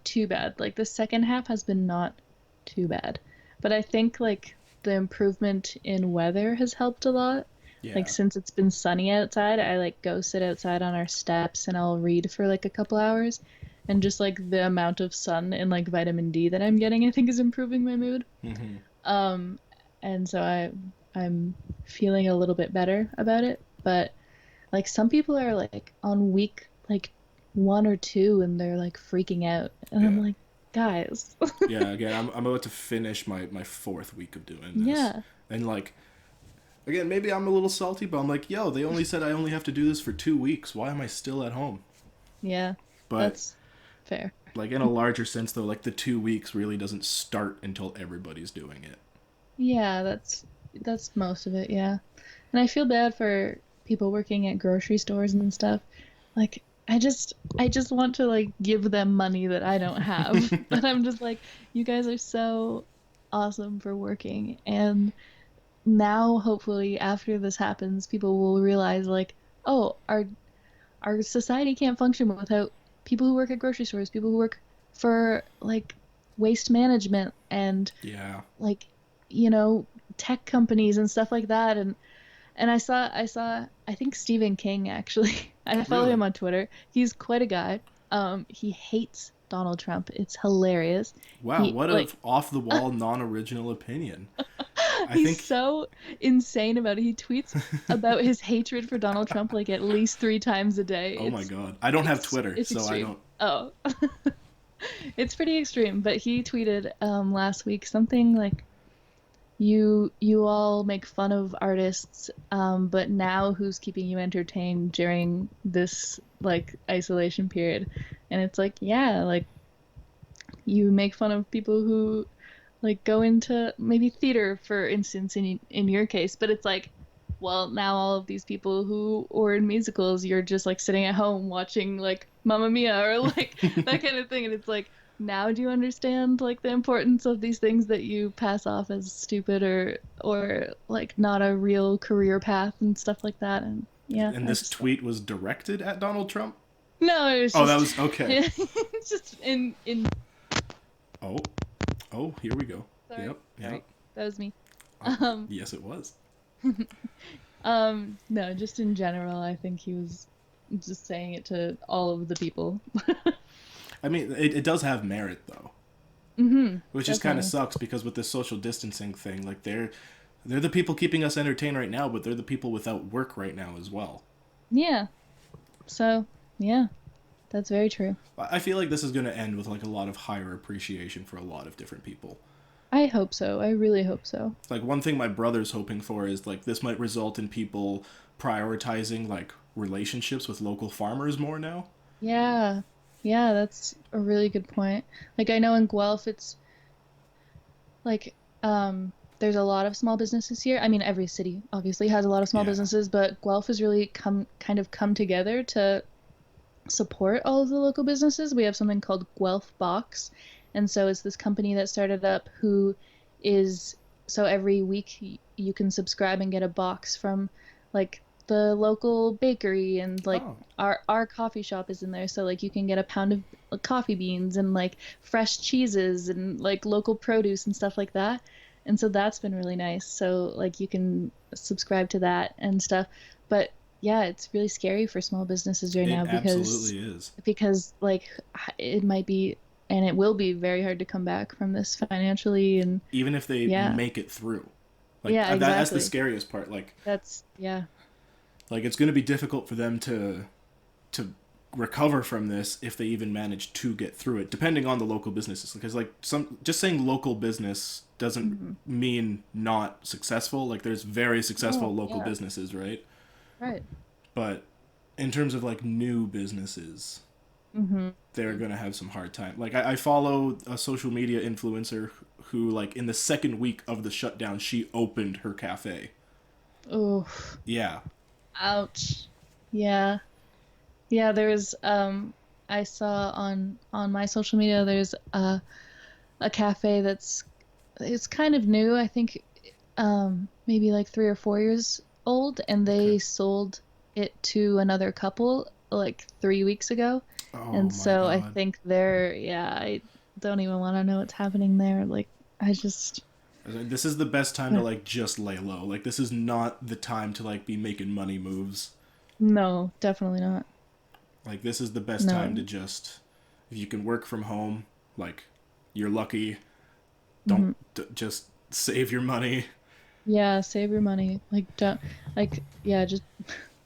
too bad. Like the second half has been not too bad. But I think like the improvement in weather has helped a lot. Like Yeah. since it's been sunny outside, I like go sit outside on our steps and I'll read for like a couple hours. And just like the amount of sun and like vitamin D that I'm getting, I think is improving my mood. Mm-hmm. Um, and so I'm feeling a little bit better about it. But like some people are like on week like 1 or 2 and they're like freaking out. And I'm Yeah. like, guys. Yeah, again, I'm about to finish my fourth week of doing this. Yeah. And, like, again, maybe I'm a little salty, but I'm like, yo, they only said I only have to do this for 2 weeks. Why am I still at home? Yeah. But, That's fair. like, in a larger sense, though, like, the 2 weeks really doesn't start until everybody's doing it. Yeah, that's most of it, yeah. And I feel bad for people working at grocery stores and stuff. Like I just want to like give them money that I don't have. But I'm just like, you guys are so awesome for working. And now hopefully after this happens, people will realize like, oh, our society can't function without people who work at grocery stores, people who work for like waste management and Yeah. like, you know, tech companies and stuff like that. And I saw I think Stephen King actually. I follow Really? him on Twitter. He's quite a guy. He hates Donald Trump. It's hilarious. Wow, He what a like off the wall, non original opinion. I he's think. so insane about it. He tweets about his hatred for Donald Trump like at least 3 times a day. Oh my god. I don't have Twitter, It's so I extreme. don't. Oh, it's pretty extreme. But he tweeted last week something like you all make fun of artists, but now who's keeping you entertained during this like isolation period? And it's like, yeah, like you make fun of people who like go into maybe theater, for instance, in your case, but it's like, well, now all of these people who or in musicals, you're just like sitting at home watching like Mamma Mia or like that kind of thing, and it's like, now do you understand like the importance of these things that you pass off as stupid or like not a real career path and stuff like that? And yeah, And I this just thought, tweet was directed at Donald Trump? no, it was Oh, that just was okay. it's just in Oh, oh, here we go. sorry, Yep, sorry, yep. that was me. Oh, Um, yes, it was. no, just in general, I think he was just saying it to all of the people. I mean, it does have merit though, Hmm. which just kind of Definitely. sucks because with this social distancing thing, like they're the people keeping us entertained right now, but they're the people without work right now as well. Yeah. So, yeah, that's very true. I feel like this is going to end with like a lot of higher appreciation for a lot of different people. I hope so. I really hope so. Like one thing my brother's hoping for is like this might result in people prioritizing like relationships with local farmers more now. Yeah. Yeah, that's a really good point. Like I know in Guelph it's like there's a lot of small businesses here. I mean every city obviously has a lot of small Yeah. businesses, but Guelph has really come together to support all of the local businesses. We have something called Guelph Box. And so it's this company that started up who is so every week you can subscribe and get a box from like the local bakery and like Oh, our coffee shop is in there, so like you can get a pound of coffee beans and like fresh cheeses and like local produce and stuff like that. And so that's been really nice. So like you can subscribe to that and stuff. But yeah, it's really scary for small businesses right it now absolutely is. because like it might be and it will be very hard to come back from this financially and Even if they yeah. make it through, like Yeah, that's the exactly. scariest part. That's yeah. Like it's going to be difficult for them to recover from this if they even manage to get through it, depending on the local businesses. Because like some just saying local business doesn't Hmm. mean not successful. Like there's very successful Oh, local yeah. businesses, right? Right. But in terms of like new businesses, Hmm. they're gonna have some hard time. Like I follow a social media influencer who like in the second week of the shutdown she opened her cafe. Oh, Yeah. ouch. Yeah. Yeah, there's I saw on my social media there's a cafe that's it's kind of new. I think maybe like 3 or 4 years old, and Okay. they sold it to another couple like 3 weeks ago. Oh And my so I god. think yeah, I don't even want to know what's happening there. Like I just This is the best time to like just lay low. Like this is not the time to like be making money moves. no, definitely not. Like this is the best time to No. just if you can work from home, like you're lucky. Don't Hmm. just save your money. Yeah, save your money. Like don't like yeah, just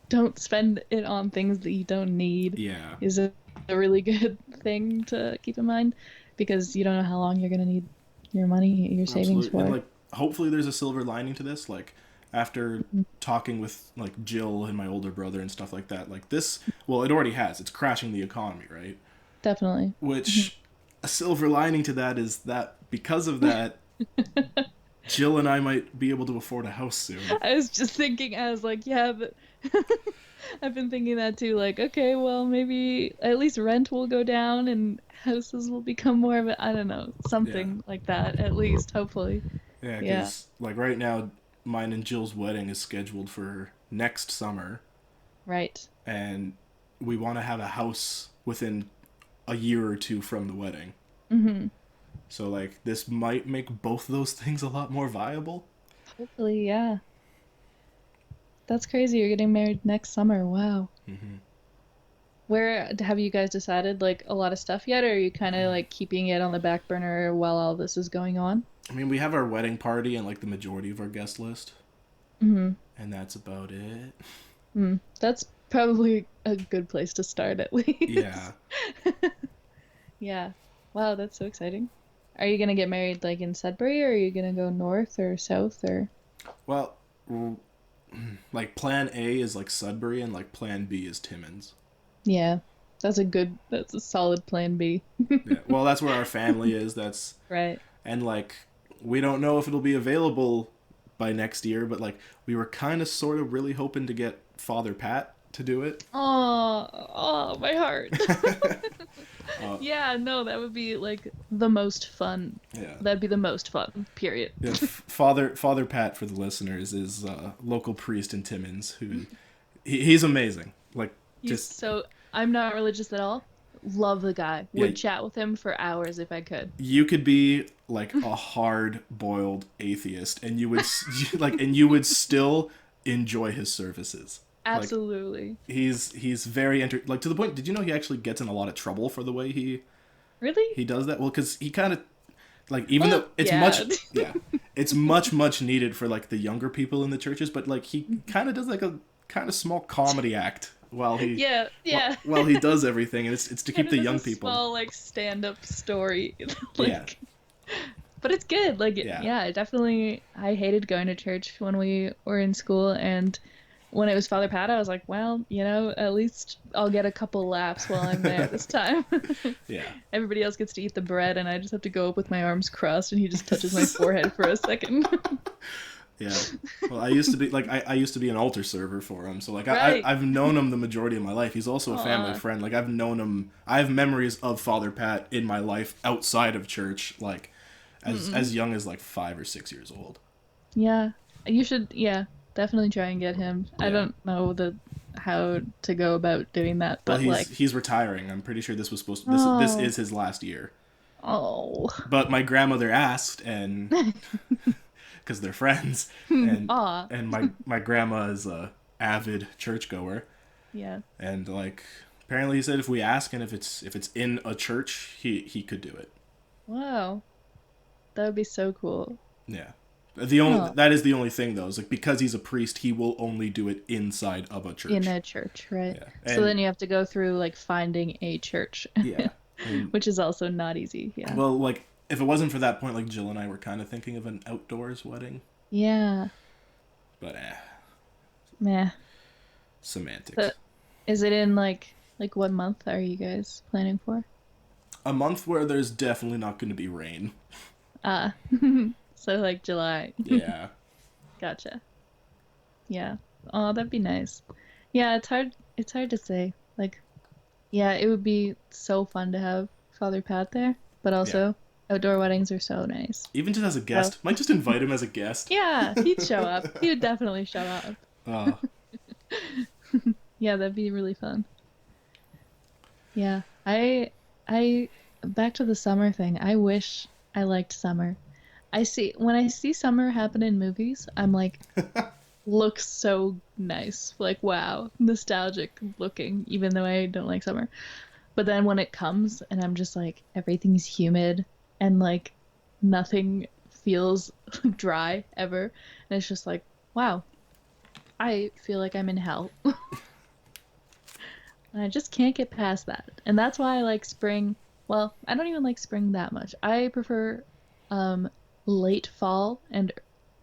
don't spend it on things that you don't need Yeah, is a really good thing to keep in mind because you don't know how long you're gonna need your money, your savings absolutely. And for. like hopefully there's a silver lining to this. Like after Mhm. talking with like Jill and my older brother and stuff like that, like this well, it already has. It's crashing the economy, right? Definitely. Mhm. Which a silver lining to that is that because of that, Jill and I might be able to afford a house soon. I was just thinking, I was like, yeah, but I've been thinking that too. Like, okay, well, maybe at least rent will go down and houses will become more of a, I don't know, Yeah. something like that, at least, hopefully. Yeah, Yeah, because like right now, mine and Jill's wedding is scheduled for next summer, right. and we want to have a house within a year or two from the wedding. Hmm. So like this might make both those things a lot more viable. Hopefully, yeah. That's crazy. You're getting married next summer. Wow. Hmm. Where have you guys decided like a lot of stuff yet, or are you kind of like keeping it on the back burner while all this is going on? I mean, we have our wedding party and like the majority of our guest list, Hmm. and that's about it. Mm. That's probably a good place to start at Yeah. least. Yeah. Wow, that's so exciting. Are you gonna get married like in Sudbury, or are you gonna go north or south or? Well, like Plan A is like Sudbury, and like Plan B is Timmins. Yeah, that's a solid plan B. Yeah. Well, that's where our family is. That's Right. and like we don't know if it'll be available by next year, but like we were kind of sort of really hoping to get Father Pat to do it. Oh, oh, my heart. uh, Yeah, no, that would be like the most fun. yeah, That'd be the most fun, period. yeah. Father Pat for the listeners is local priest in Timmins who he's amazing. Like He's just so, I'm not religious at all. Love the guy. yeah, Would chat with him for hours if I could. you could be like a hard boiled atheist and you would like and you would still enjoy his services. Like Absolutely. he's very like to the point. Did you know he actually gets in a lot of trouble for the way Really? he does that? Well, because he kind of like even Well, though it's much yeah. yeah, it's much needed for like the younger people in the churches, but like he kind of does like a kind of small comedy act while he Yeah, yeah. while he does everything, and it's to Kind keep of the does a young people. small like stand-up story. Yeah, Like, but it's good. Like, yeah. yeah, I hated going to church when we were in school, and when it was Father Pat, I was like, well, at least I'll get a couple laughs while I'm there this time. Yeah. Everybody else gets to eat the bread, and I just have to go up with my arms crossed, and he just touches my forehead for a second. Yeah. Well, I used to be like I used to be an altar server for him, so like Right. I've known him the majority of my life. He's also a family Aw. friend. Like I've known him. I have memories of Father Pat in my life outside of church, like Mm-mm. as young as like 5 or 6 years old. Yeah. You should, yeah, definitely try and get him. I Yeah. don't know how to go about doing that, Well, but like, he's retiring. I'm pretty sure this was supposed to, this oh, is his last year. oh, But my grandmother asked, and because they're friends, aw, and my grandma is a avid churchgoer, yeah. and like apparently he said if we ask and if it's in a church, he could do it. Wow, that would be so cool. Yeah. The only Oh, that is the only thing though is like because he's a priest, he will only do it inside of a in church. a church, right? Yeah, So and then you have to go through like finding a church, yeah, and which is also not easy. Yeah. well, like if it wasn't for that point, like Jill and I were kind of thinking of an outdoors wedding, Yeah. but Meh. So semantics. is it in like what month are you guys planning for? A month where there's definitely not going to be rain. Ah. So like July. Yeah, Gotcha. Yeah. Oh, that'd be nice. Yeah, it's hard to say. Like, yeah, it would be so fun to have Father Pat there, but yeah. also outdoor weddings are so nice. Even just as a So, guest, might just invite him as a guest. yeah, he'd show up. He would definitely show up. uh, Yeah, that'd be really fun. Yeah. I back to the summer thing. I wish I liked summer. When I see summer happen in movies, I'm like, looks so nice. Like, wow, nostalgic looking, even though I don't like summer. But then when it comes and I'm just like, everything's humid and like nothing feels dry ever. And it's just like, wow, I feel like I'm in hell. And I just can't get past that. And that's why I like spring. Well, I don't even like spring that much. I prefer um, late fall and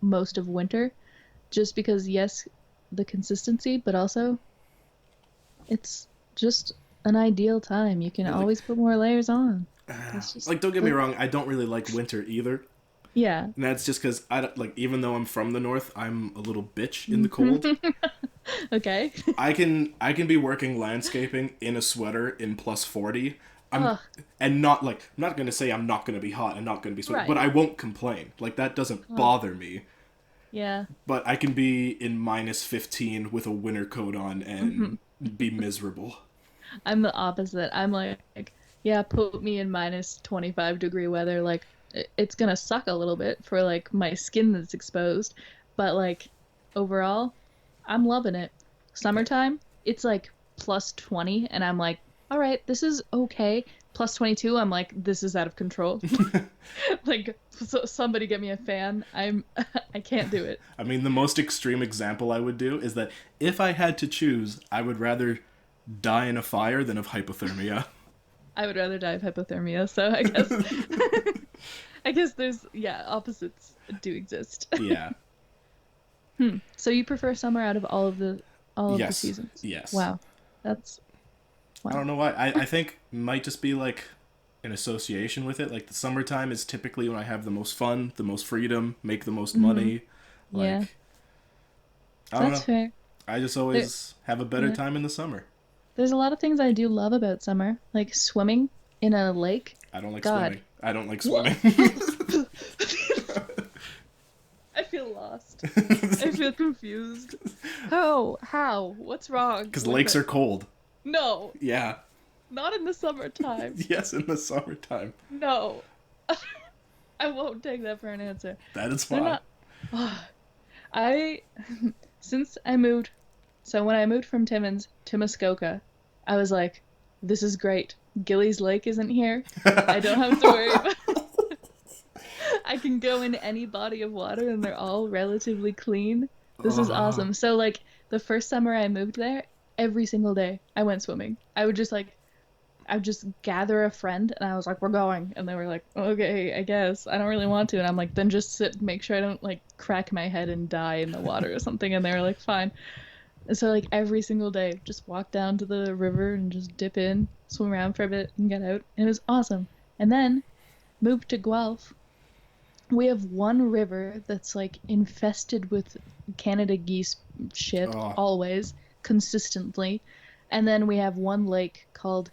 most of winter just because, yes, the consistency, but also it's just an ideal time. You can yeah, like always put more layers on. It's just don't get me the, wrong, I don't really like winter either. yeah. And that's just because I don't, like even though I'm from the north, I'm a little bitch in the cold. Okay. I can be working landscaping in a sweater in plus 40. I'm Ugh, and not like I'm not gonna say I'm not gonna be hot and not gonna be sweaty, but right. I won't complain. Like that doesn't Ugh, bother me. yeah. But I can be in minus 15 with a winter coat on and Mhm. be miserable. I'm the opposite. I'm like, yeah, put me in minus 25-degree weather. Like, it's gonna suck a little bit for like my skin that's exposed, but like overall, I'm loving it. Yeah. Summertime, it's like plus 20, and I'm like, all right, this is okay. Plus 22, I'm like, this is out of control. Like, somebody get me a fan. I can't do it. I mean, the most extreme example I would do is that if I had to choose, I would rather die in a fire than of hypothermia. I would rather die of hypothermia, so I guess I guess there's yeah, opposites do exist. Yeah. So you prefer summer out of all of the Yes. seasons? Yes. Wow. That's I wow. don't know why. I think might just be like an association with it. Like the summertime is typically when I have the most fun, the most freedom, make the most Hmm. money. Yeah, Like I don't that's know. fair. I just There, always have a better yeah. time in the summer. There's a lot of things I do love about summer, like swimming in a lake. I don't like God. swimming. I don't like What? swimming. I feel lost. I feel confused. How? How? What's wrong Because with lakes it? are cold. No, Yeah. not in the summertime. Yes, in the summertime. No. I won't take that for an answer. That is They're fine. not. I since I moved, so when I moved from Timmins to Muskoka, I was like, this is great. Gilly's Lake isn't here. I don't have to worry about I can go in any body of water and they're all relatively clean. This is Oh, awesome. So like the first summer I moved there, every single day I went swimming. I would just gather a friend and I was like, we're going. And they were like, okay, I guess. I don't really want to. And I'm like, then just sit, make sure I don't like crack my head and die in the water or something. And they were like, fine. And so like every single day, just walk down to the river and just dip in, swim around for a bit and get out. And it was awesome. And then moved to Guelph We have one river that's like infested with Canada geese shit Oh, always, consistently. And then we have one lake called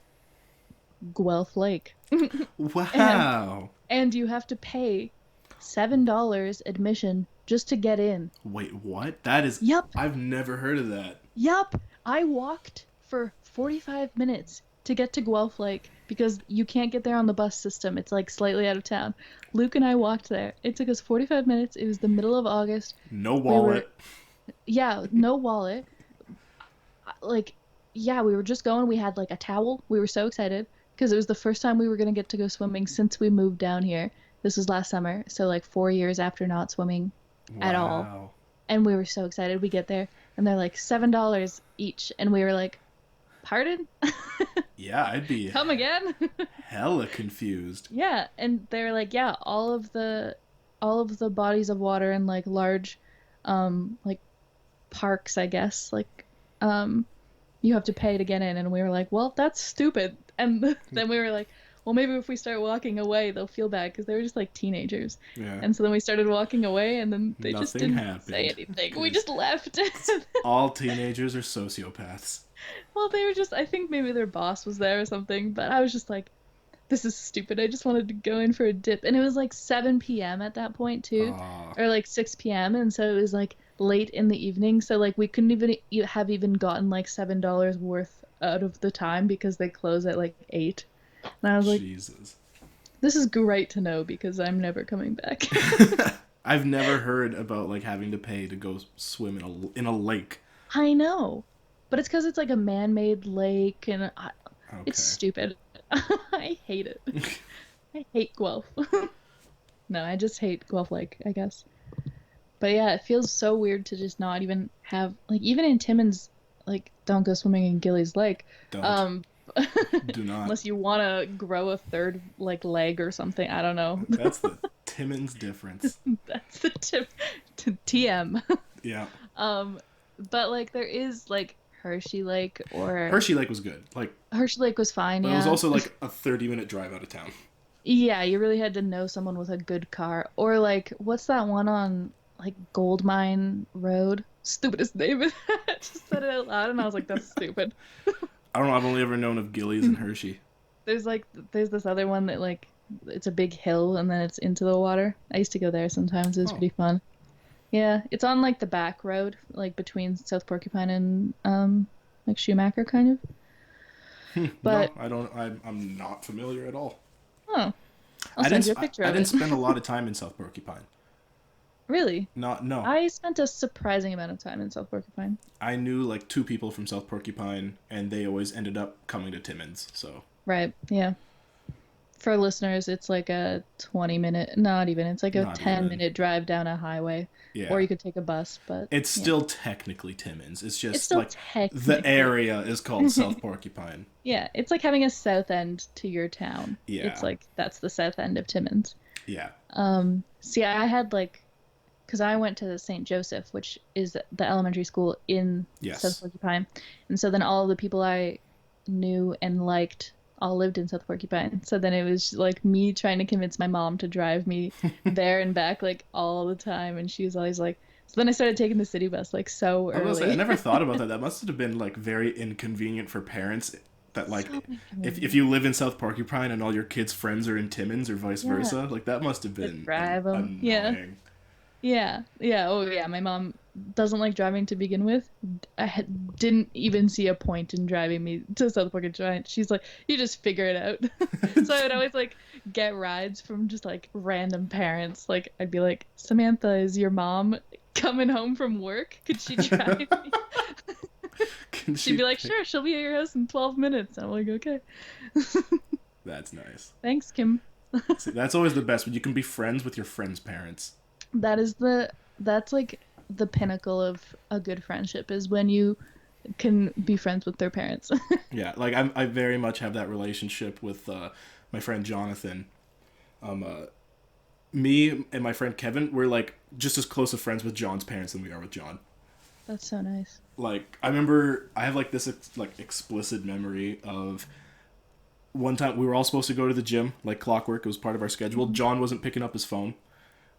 Guelph Lake. And wow. and you have to pay $7 admission just to get in. Wait, what? That is. Yup, I've never heard of that. yup. I walked for 45 minutes to get to Guelph Lake because you can't get there on the bus system. It's like slightly out of town. Luke and I walked there. It took us 45 minutes. It was the middle of August. No We were, wallet. yeah, no wallet. Like, yeah, we were just going. We had like a towel. We were so excited because it was the first time we were gonna get to go swimming since we moved down here. This was last summer, so like 4 years after not swimming at all. Wow. And we were so excited. We get there and they're like $7 each, and we were like, "Pardon? Yeah, I'd be Come again?" hella confused. Yeah, and they're like, "Yeah, all of the bodies of water and like large, like parks, I guess, like um you have to pay to get in." And we were like, well, that's stupid. And then we were like, well, maybe if we start walking away they'll feel bad because they were just like teenagers. Yeah. And so then we started walking away and then they just Nothing didn't say happened. anything. We 'Cause just left. all teenagers are sociopaths. Well, they were just, I think maybe their boss was there or something, but I was just like, this is stupid. I just wanted to go in for a dip. And it was like 7 p.m. at that point too, Ah, or like 6 p.m. And so it was like late in the evening. So like we couldn't even have even gotten like $7 worth out of the time because they close at like 8. And I was like, Jesus. this is great to know because I'm never coming back. I've never heard about like having to pay to go swim in a lake. I know, but it's because it's like a man-made lake and it's Okay. stupid. I hate it. I hate Guelph. No, I just hate Guelph Lake, I guess. But yeah, it feels so weird to just not even have like even in Timmins, like don't go swimming in Gillies Lake, Don't. um, Do not. unless you want to grow a third like leg or something. I don't know. That's the Timmins difference. That's the tip to TM. Yeah. Um, but like there is like Hershey Lake or Hershey Lake was good. Like, Hershey Lake was fine, but it was yeah. also like a 30-minute drive out of town. Yeah, you really had to know someone with a good car. Or like, what's that one on like Goldmine Road? Stupidest name. I just said it out loud and I was like, that's stupid. I don't know. I've only ever known of Gillies and Hershey. There's like there's this other one that like it's a big hill and then it's into the water. I used to go there sometimes. It was Oh. pretty fun. Yeah, it's on like the back road, like between South Porcupine and like Schumacher kind of. No, But I don't. I'm not familiar at all. oh, I'll I send didn't. you a picture I of didn't it. spend a lot of time in South Porcupine. Really? Not no. I spent a surprising amount of time in South Porcupine. I knew like 2 people from South Porcupine, and they always ended up coming to Timmins. So Right. Yeah. For listeners, it's like a 20-minute, not even, it's like a not 10 even. minute drive down a highway. Yeah, Or you could take a bus, but it's yeah. still technically Timmins. It's It's just still like the technically, area is called South Porcupine. yeah, it's like having a south end to your town. Yeah, It's like that's the south end of Timmins. yeah. See, I had like, because I went to St. Joseph, which is the elementary school in South Yes. Porcupine. And so then all of the people I knew and liked all lived in South Porcupine. So then it was like me trying to convince my mom to drive me there and back like all the time. And she was always like, so then I started taking the city bus like so I was gonna say, I early. never thought about that. That must have been like very inconvenient for parents. That like, So if inconvenient. you live in South Porcupine and all your kids' friends are in Timmins or vice Yeah, versa, like that must have to been drive them. Yeah. annoying. Yeah, yeah, oh yeah. My mom doesn't like driving to begin with. Didn't even see a point in driving me to South Park and Giant. She's like, you just figure it out. So I would always like get rides from just like random parents. Like I'd be like, Samantha, is your mom coming home from work? Could she drive me? Can She'd she be like, pick? sure, she'll be at your house in 12 minutes. I'm like, okay. That's nice. Thanks, Kim. See, that's always the best when you can be friends with your friends' parents. That is that's like the pinnacle of a good friendship is when you can be friends with their parents. Yeah, like I very much have that relationship with my friend Jonathan. Um, uh, Me and my friend Kevin, we're like just as close of friends with John's parents than we are with John. That's so nice. Like I remember, I have like this like explicit memory of one time we were all supposed to go to the gym like clockwork. It was part of our schedule. John wasn't picking up his phone,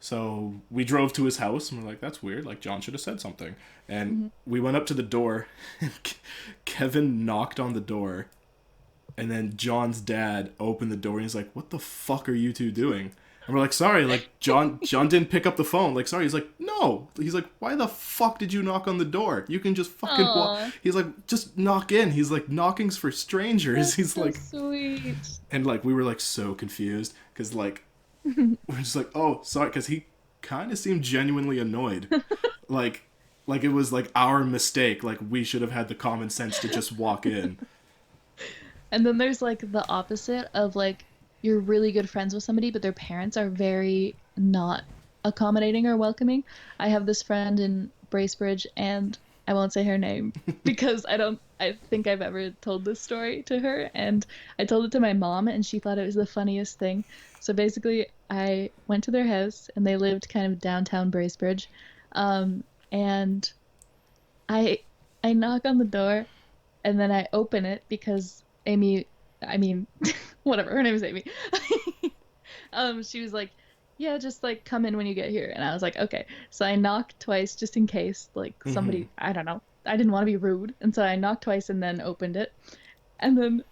So we drove to his house and we're like, that's weird. Like, John should have said something. And Hmm. we went up to the door and Kevin knocked on the door. And then John's dad opened the door and he's like, what the fuck are you two doing? And we're like, sorry, like, John didn't pick up the phone. Like, sorry. He's like, no. He's like, why the fuck did you knock on the door? You can just fucking walk. Aw, He's like, just knock in. He's like, knocking's for strangers. that's He's so like, sweet. and like, we were like so confused because like, we're just like, oh, sorry. Because he kind of seemed genuinely annoyed. Like, like it was like our mistake. Like, we should have had the common sense to just walk in. And then there's like the opposite of like you're really good friends with somebody, but their parents are very not accommodating or welcoming. I have this friend in Bracebridge, and I won't say her name because I think I've ever told this story to her, and I told it to my mom, and she thought it was the funniest thing. So basically, I went to their house, and they lived kind of downtown Bracebridge, and I I knock on the door and then I open it because Amy, I mean, whatever, her name is Amy. She was like, "Yeah, just like come in when you get here," and I was like, "Okay." So I knocked twice just in case, like Mm-hmm. somebody, I don't know, I didn't want to be rude, and so I knocked twice and then opened it, and then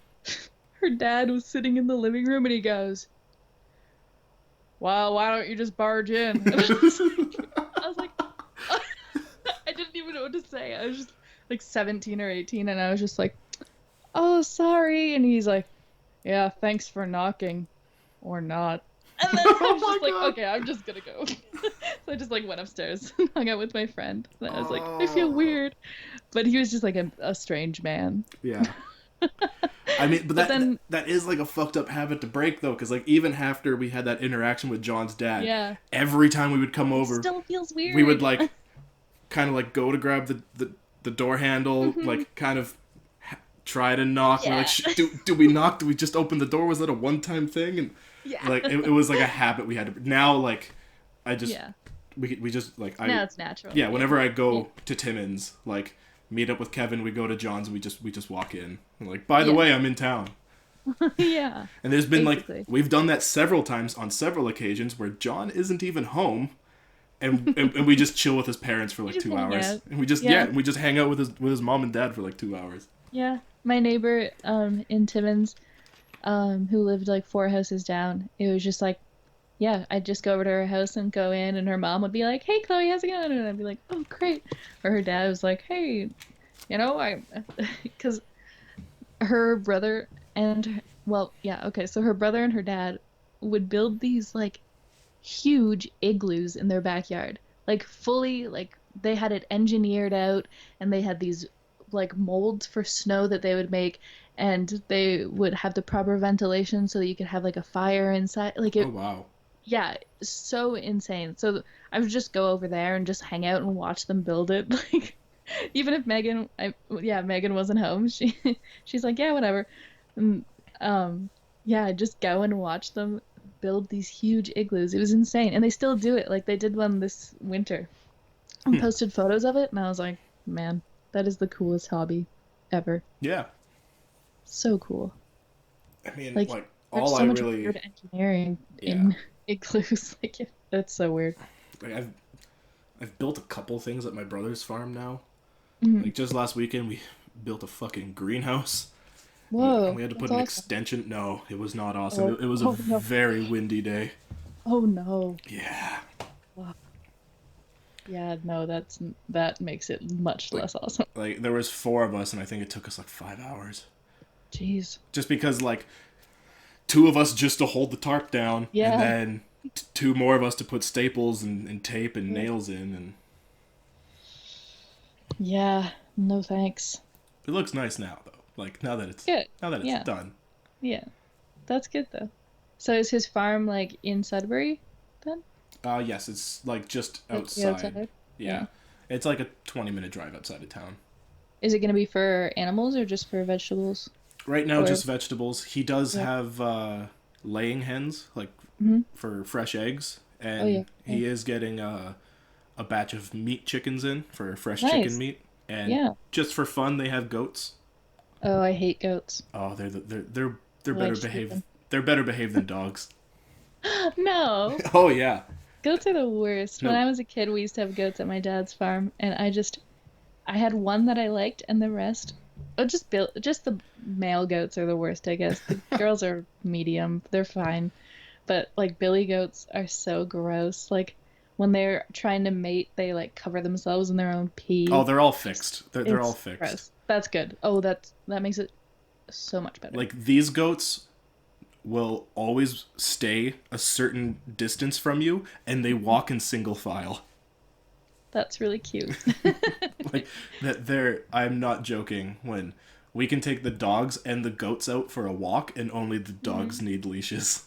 her dad was sitting in the living room and he goes, "Well, why don't you just barge in?" And I was like, I didn't even know what to say. I was just like 17 or 18, and I was just like, "Oh, sorry," and he's like, "Yeah, thanks for knocking." Or not. And then I Oh was my just like, god. okay, I'm just gonna go. So I just like went upstairs and hung out with my friend. And I was like, I feel Oh. weird. But he was just like a strange man. Yeah. I mean, but But that then, that is like a fucked up habit to break though, because like even after we had that interaction with John's dad, yeah, every time we would come it over, still feels we would weird. like kind of like go to grab the door handle, Hmm. like kind of try to knock. We're like, Yeah. do we knock? Do we just open the door? Was that a one time thing? And Yeah. like it was like a habit we had to. Now like I just Yeah. we just like I Now it's natural. yeah. Yeah. Whenever I Yeah. go to Timmins, like meet up with Kevin, we go to John's. And we just walk in. And like, by the Yeah. way, I'm in town. Yeah. And there's been like Basically. we've done that several times on several occasions where John isn't even home, and we just chill with his parents for You like just two hang hours, out. and we just Yeah. yeah, we just hang out with his mom and dad for like 2 hours. Yeah. My neighbor in Timmins who lived like four houses down, it was just like, yeah, I'd just go over to her house and go in, and her mom would be like, "Hey, Chloe, how's it going?" And I'd be like, "Oh, great." Or her dad was like, "Hey, I," because her brother and well, yeah, okay, so her brother and her dad would build these like huge igloos in their backyard, like fully, like they had it engineered out, and they had these like molds for snow that they would make, and they would have the proper ventilation so that you could have like a fire inside, like Oh it, wow. yeah, so insane. So I would just go over there and just hang out and watch them build it. Like even if Megan wasn't home, she's like, yeah, whatever. And yeah, I'd just go and watch them build these huge igloos. It was insane. And they still do it. Like they did one this winter and Hmm. posted photos of it, and I was like, man, that is the coolest hobby ever. Yeah. So cool. I mean, Like like there's all I so much really weird engineering yeah. in igloos. Like that's so weird. Like I've built a couple things at my brother's farm now. Mhm. Like just last weekend we built a fucking greenhouse. And Whoa, we had to put that's an awesome. extension. No, it was not awesome. Oh, It was a oh no. very windy day. Oh no. Yeah. Wow. Yeah, no, that makes it much Like less awesome. like there was four of us and I think it took us like 5 hours. Jeez. Just because like two of us just to hold the tarp down and Yeah. then two more of us to put staples and tape and Yeah. nails in, and Yeah. No thanks. it looks nice now though. Like Good. now that it's Yeah. done. Yeah. That's good though. So is his farm like in Sudbury then? Yes, it's like just Like the outside. outside? Yeah. Yeah. It's like a 20-minute drive outside of town. Is it gonna be for animals or just for vegetables? Right now, Or just vegetables. He does yeah. have laying hens, like Hmm. for fresh eggs, Oh yeah. and Yeah. he is getting a batch of meat chickens in for fresh chicken Nice. meat. And Yeah. just for fun, they have goats. Oh, I hate goats. Oh, they're Oh, I better just hate behaved. them. They're better behaved than dogs. No. Oh yeah, Goats are the worst. When No. I was a kid, we used to have goats at my dad's farm, and I had one that I liked, and the rest, oh, just the male goats are the worst, I guess. The girls are medium, they're fine, but like billy goats are so gross. Like when they're trying to mate, they like cover themselves in their own Oh, pee. they're all fixed. They're all It's fixed. gross. That's good. Oh, that makes it so much better. Like these goats will always stay a certain distance from you, and they walk in single file. That's really cute. Like that. They're. I'm not joking. When we can take the dogs and the goats out for a walk, and only the dogs need leashes.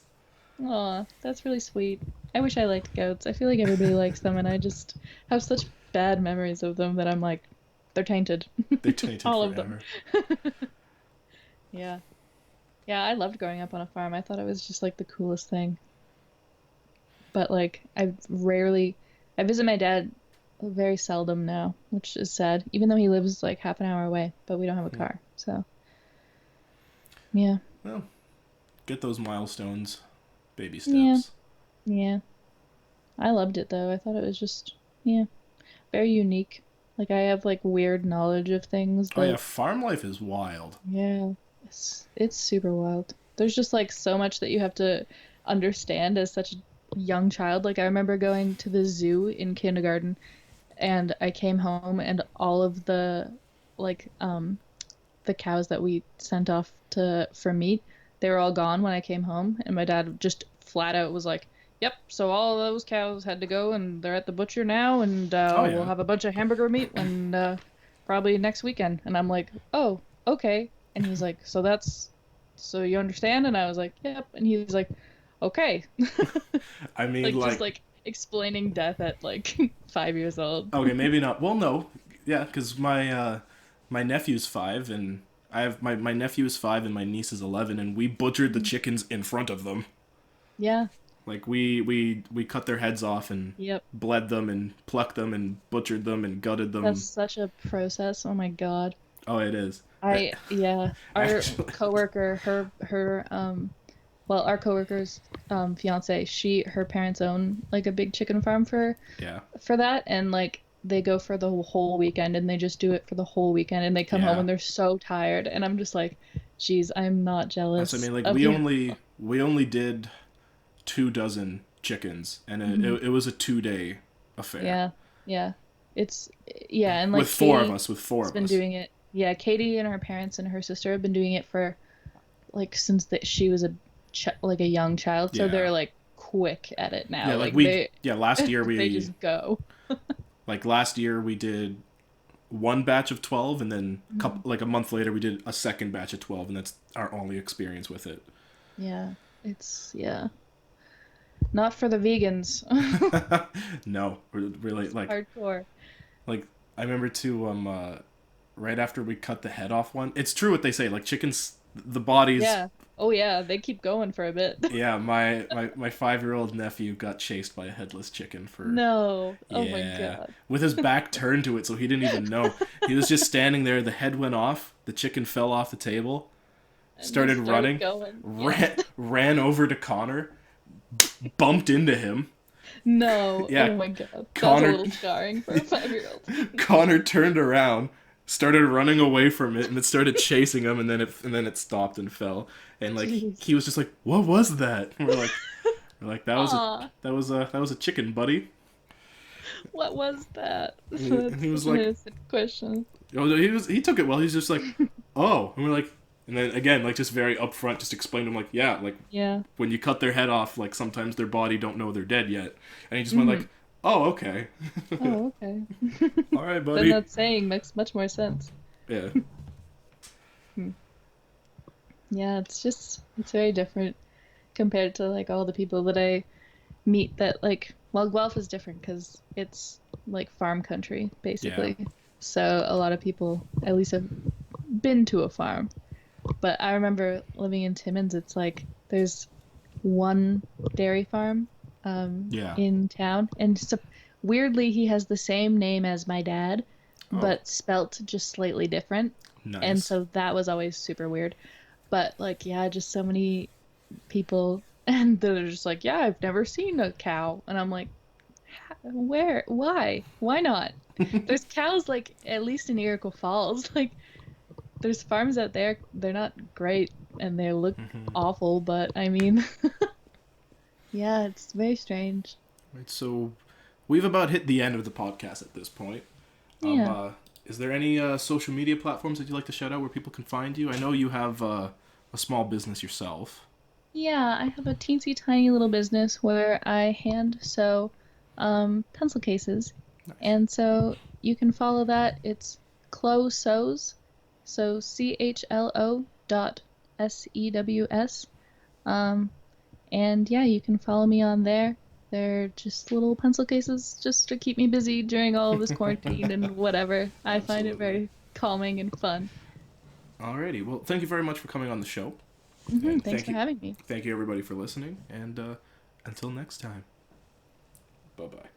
Aw, that's really sweet. I wish I liked goats. I feel like everybody likes them, and I just have such bad memories of them that I'm like, they're tainted. They tainted All of them. forever. Yeah. Yeah, I loved growing up on a farm. I thought it was just like the coolest thing. But like, I visit my dad very seldom now, which is sad, even though he lives like half an hour away, but we don't have a car. So, yeah. Well, get those milestones, baby Yeah. steps. Yeah. I loved it though. I thought it was just, yeah, very unique. Like I have like weird knowledge of things Oh yeah, that, farm life is wild. yeah, it's super wild. There's just like so much that you have to understand as such a young child. Like I remember going to the zoo in kindergarten and I came home and all of like the cows that we sent off to for meat, they were all gone when I came home, and my dad just flat out was like, "Yep, so all those cows had to go, and they're at the butcher now, and Oh we'll yeah. have a bunch of hamburger meat, and probably next weekend." And I'm like, "Oh, okay." And he's like, so you understand?" And I was like, "Yep." And he's like, "Okay." I mean, Like just like, like explaining death at like 5 years old. okay, maybe not. Well, no, yeah, because my nephew's 5, and I have my nephew is 5, and my niece is 11, and we butchered the chickens in front of them. Yeah. Like we cut their heads off and Yep. bled them and plucked them and butchered them and gutted That's them. such a process. Oh my God. Oh, it is. Yeah, our Actually, coworker, our coworker's fiance, her parents own like a big chicken farm yeah, for that, and like they go for the whole weekend, and they just do it for the whole weekend, and they come home yeah. and they're so tired, and I'm just like, geez, I'm not That's what I jealous mean. Like of we you. only did 2 dozen chickens, and Mhm. it was a 2-day affair Yeah, yeah, it's yeah, and with like four of Katie us. With four has of been us. doing it. Yeah, Katie and her parents and her sister have been doing it for like since she was like a young child, so Yeah, they're like quick at it yeah. now. Like Like we yeah last year they we just go. like last year we did one batch of 12, and then Mhm. like a month later we did a second batch of 12, and that's our only experience with it. Yeah, yeah, not for the vegans. No, we're really Hardcore. like I remember too right after we cut the head off one. It's true what they say, like chickens, the bodies. Yeah. Oh yeah, they keep going for a bit. Yeah, my 5-year-old nephew got chased by a headless chicken for, No. Oh my yeah, God. with his back turned to it, so he didn't even know. He was just standing there. The head went off. The chicken fell off the table. And Started just started running. going. Yeah. Ran over to Connor. Bumped into him. No. Yeah, Oh my God. That's a Connor. little scarring for a 5-year-old. Connor turned around, started running away from it, and it started chasing him, and then it stopped and fell. And like Jeez. he was just like, "What was that?" And we're like, Aw, that was a chicken, buddy." what was that? And That's he was such an like, innocent question. "Oh, he took it well." He's just like, "Oh," and we're like, and then again, like just very upfront, just explained to him like, "Yeah, like Yeah. when you cut their head off, like sometimes their body don't know they're dead yet," and he just went Hmm. like, "Oh, okay, Oh, okay. all right, Then buddy." that saying makes much more sense. Yeah, Hmm. Yeah, it's very different compared to like all the people that I meet that like, well, Guelph is different because it's like farm country yeah, basically. So a lot of people at least have been to a farm. But I remember living in Timmins, it's like there's one dairy farm yeah. in town, and so weirdly he has the same name as my dad, Oh, but spelt just slightly different. And nice. so that was always super weird. But like, yeah, just so many people, and they're just like, yeah, I've never seen a cow, and I'm like, Where? Why? Why not? There's cows like at least in Iroquois Falls. Like there's farms out there. They're not great and they look awful, but I mean, yeah, it's very strange. Right, so we've about hit the end of the podcast at this point. Um, Yeah. uh, is there any social media platforms that you'd like to shout out where people can find you? I know you have a small business yourself. Yeah, I have a teensy tiny little business where I hand sew pencil cases. Nice. And so you can follow that. It's Chlo Sews, so CHLO dot SEWS. Um, and yeah, you can follow me on there. They're just little pencil cases just to keep me busy during all of this quarantine and whatever. I find it Absolutely. very calming and fun. Alrighty. Well, thank you very much for coming on the show, and Thanks for having me. thank you everybody for listening. And until next time, bye bye.